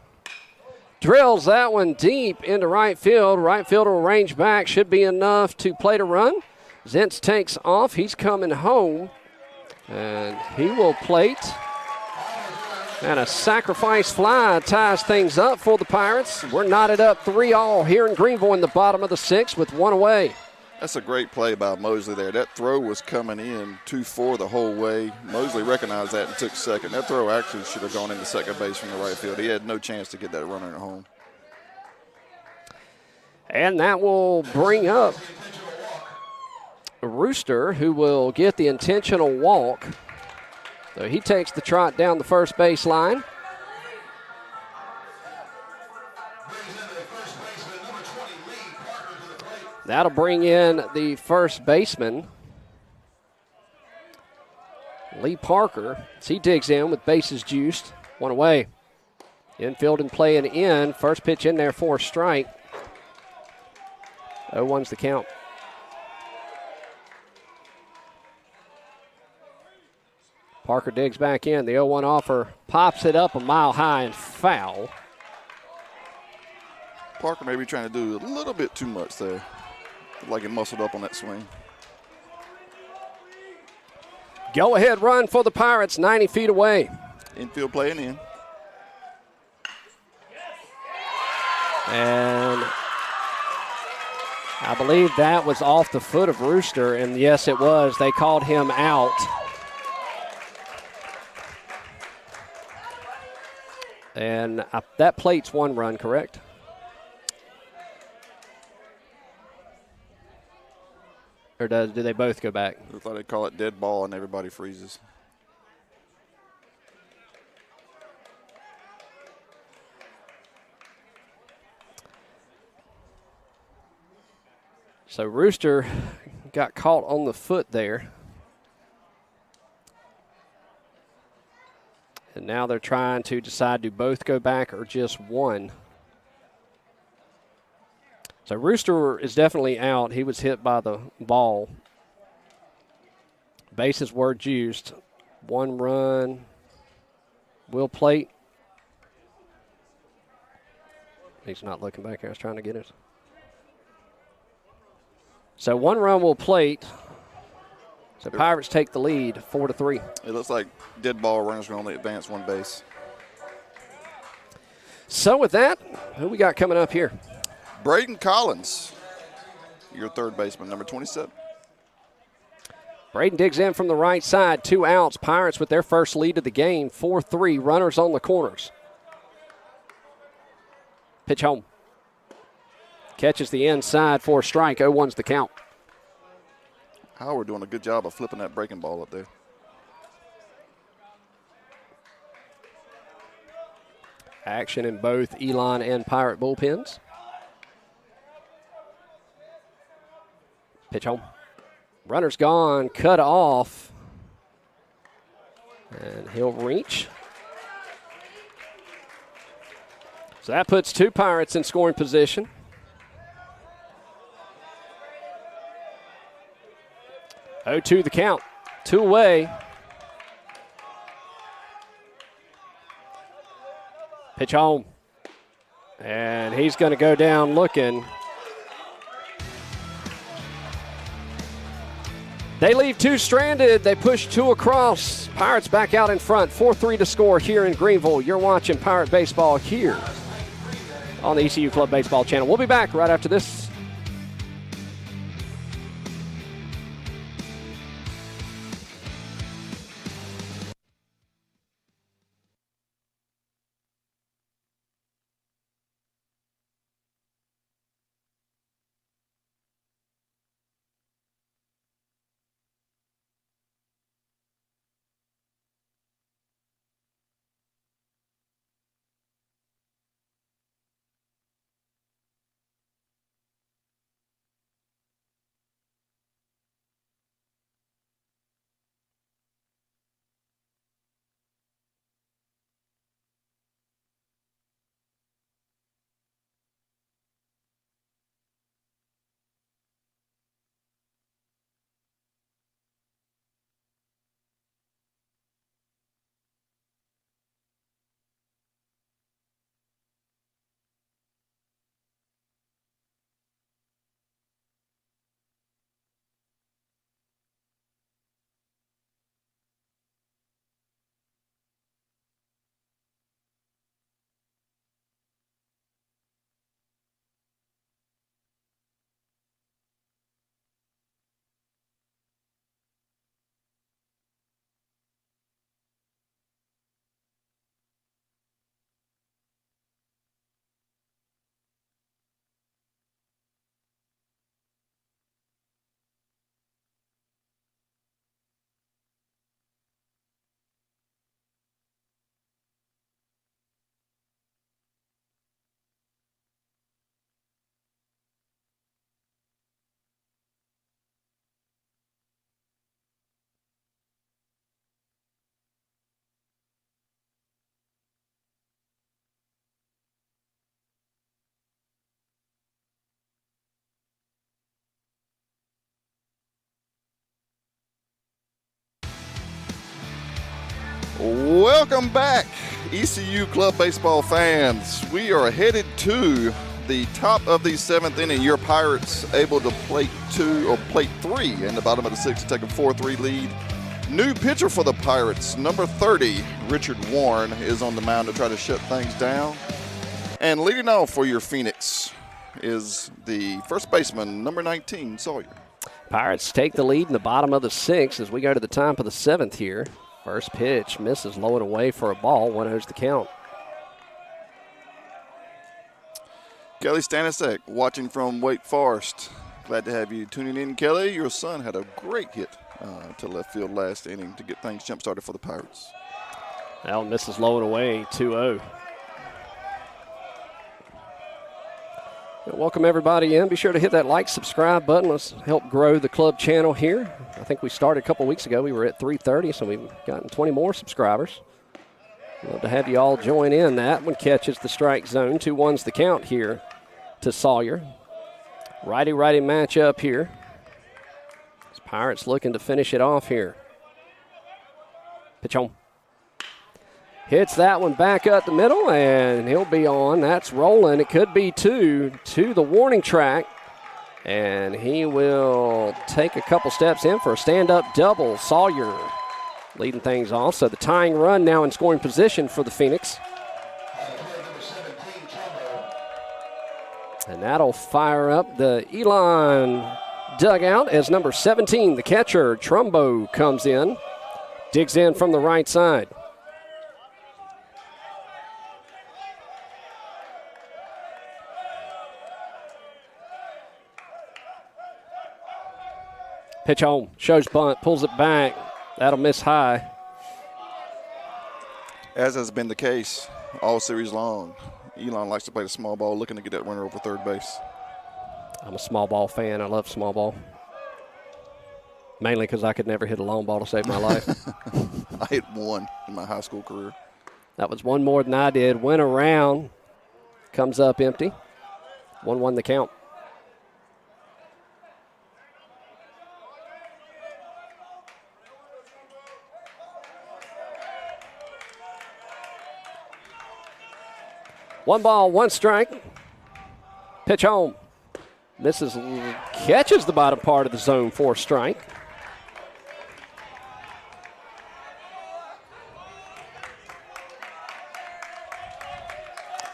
Drills that one deep into right field. Right fielder will range back. Should be enough to plate a run. Zentz takes off. He's coming home. And he will plate. And a sacrifice fly ties things up for the Pirates. We're knotted up 3-3 here in Greenville in the bottom of the 6th with 1 away. That's a great play by Mosley there. That throw was coming in 2-4 the whole way. Mosley recognized that and took second. That throw actually should have gone into second base from the right field. He had no chance to get that runner at home. And that will bring up Rooster, who will get the intentional walk. So he takes the trot down the first base line. That'll bring in the first baseman, Lee Parker, as he digs in with bases juiced. 1 away. Infield and play and in. First pitch in there for a strike. 0-1's the count. Parker digs back in. The 0-1 offer pops it up a mile high and foul. Parker may be trying to do a little bit too much there. Like it muscled up on that swing. Go ahead run for the Pirates, 90 feet away. Infield playing in. And I believe that was off the foot of Rooster, and yes, it was. They called him out. And that plate's 1 run, correct? Or do they both go back? Looks like they call it dead ball and everybody freezes. So Rooster got caught on the foot there. And now they're trying to decide, do both go back or just one? So Rooster is definitely out. He was hit by the ball. Bases were juiced. 1 run. Will plate. He's not looking back here. I was trying to get it. So 1 run will plate. So Pirates take the lead, 4-3. It looks like dead ball runners can only advance 1 base. So with that, who we got coming up here? Braden Collins, your third baseman, number 27. Braden digs in from the right side, 2 outs. Pirates with their first lead of the game, 4-3. Runners on the corners. Pitch home. Catches the inside for a strike. 0-1's the count. Howard doing a good job of flipping that breaking ball up there. Action in both Elon and Pirate bullpens. Pitch home. Runner's gone, cut off. And he'll reach. So that puts 2 Pirates in scoring position. Oh, 2 the count. 2 away. Pitch home. And he's going to go down looking. They leave 2 stranded. They push 2 across. Pirates back out in front. 4-3 to score here in Greenville. You're watching Pirate Baseball here on the ECU Club Baseball channel. We'll be back right after this. Welcome back, ECU Club baseball fans. We are headed to the top of the 7th inning. Your Pirates able to plate 3 in the bottom of the 6th to take a 4-3 lead. New pitcher for the Pirates, number 30, Richard Warren, is on the mound to try to shut things down. And leading off for your Phoenix is the first baseman, number 19, Sawyer. Pirates take the lead in the bottom of the 6th as we go to the top of the 7th here. First pitch misses low and away for a ball. 1-0's the count. Kelly Stanisek watching from Wake Forest. Glad to have you tuning in, Kelly. Your son had a great hit to left field last inning to get things jump-started for the Pirates. That one misses low and away, 2-0. Welcome everybody in. Be sure to hit that like, subscribe button. Let's help grow the club channel here. I think we started a couple weeks ago. We were at 330, so we've gotten 20 more subscribers. Love to have you all join in. That one catches the strike zone. 2-1's the count here to Sawyer. Righty-righty matchup here. Pirates looking to finish it off here. Pitch home. Hits that one back up the middle, and he'll be on. That's rolling. It could be 2 to the warning track. And he will take a couple steps in for a stand-up double. Sawyer leading things off. So the tying run now in scoring position for the Phoenix. And that'll fire up the Elon dugout as number 17, the catcher, Trumbo, comes in. Digs in from the right side. Pitch home, shows bunt, pulls it back. That'll miss high. As has been the case all series long, Elon likes to play the small ball, looking to get that runner over third base. I'm a small ball fan. I love small ball. Mainly because I could never hit a long ball to save my life. I hit one in my high school career. That was one more than I did. Went around, comes up empty. 1-1 the count. One ball, one strike. Pitch home. Misses, catches the bottom part of the zone for a strike.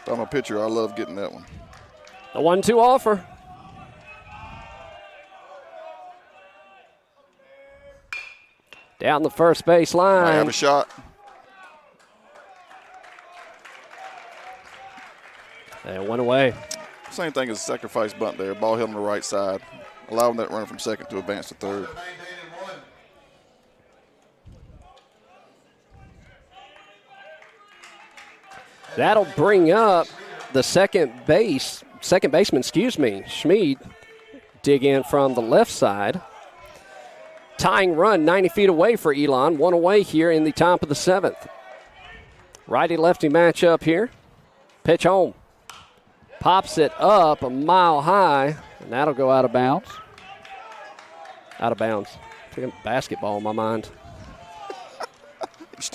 If I'm a pitcher, I love getting that one. The 1-2 offer. Down the first base line. Might have a shot. And went away. Same thing as a sacrifice bunt there. Ball hit on the right side, allowing that runner from second to advance to third. That'll bring up the second baseman, Schmid, dig in from the left side. Tying run 90 feet away for Elon, one away here in the top of the 7th. Righty-lefty matchup here. Pitch home. Pops it up a mile high, and that'll go out of bounds. Out of bounds. Took a basketball in my mind.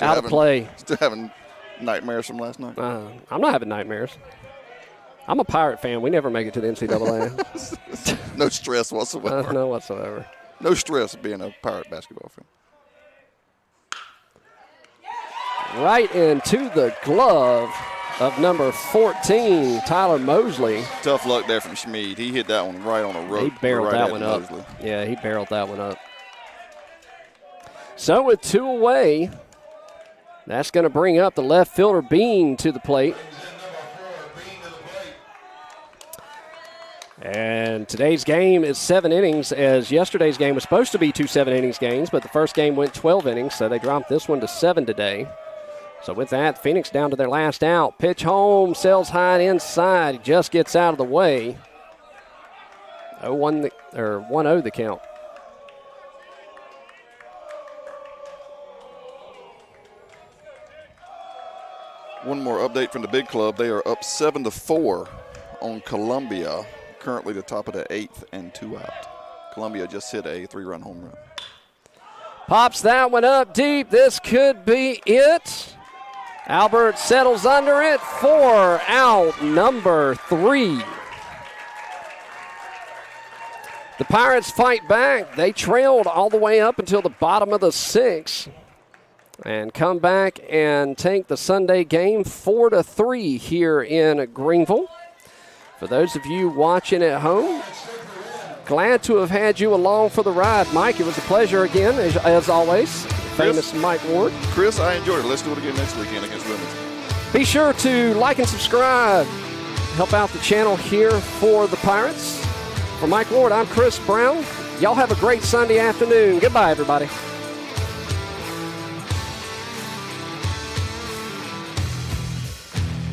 Out of play. Still having nightmares from last night? I'm not having nightmares. I'm a Pirate fan. We never make it to the NCAA. No stress whatsoever. No whatsoever. No stress being a Pirate basketball fan. Right into the glove of number 14, Tyler Mosley. Tough luck there from Schmid. He hit that one right on a rope. He barreled that one up. Yeah, he barreled that one up. So with 2 away, that's going to bring up the left fielder Bean to the plate. And today's game is 7 innings, as yesterday's game was supposed to be 2 7-innings games, but the first game went 12 innings, so they dropped this one to 7 today. So with that, Phoenix down to their last out. Pitch home, sails high inside. He just gets out of the way. 1-0 the count. One more update from the big club. They are up 7-4 on Columbia. Currently the top of the 8th and 2 out. Columbia just hit a 3-run home run. Pops that one up deep. This could be it. Albert settles under it for out number 3. The Pirates fight back. They trailed all the way up until the bottom of the 6th and come back and take the Sunday game 4-3 here in Greenville. For those of you watching at home, glad to have had you along for the ride. Mike, it was a pleasure again, as always. Famous Mike Ward. Chris, I enjoyed it. Let's do it again next weekend against Wilmington. Be sure to like and subscribe. Help out the channel here for the Pirates. For Mike Ward, I'm Chris Brown. Y'all have a great Sunday afternoon. Goodbye, everybody.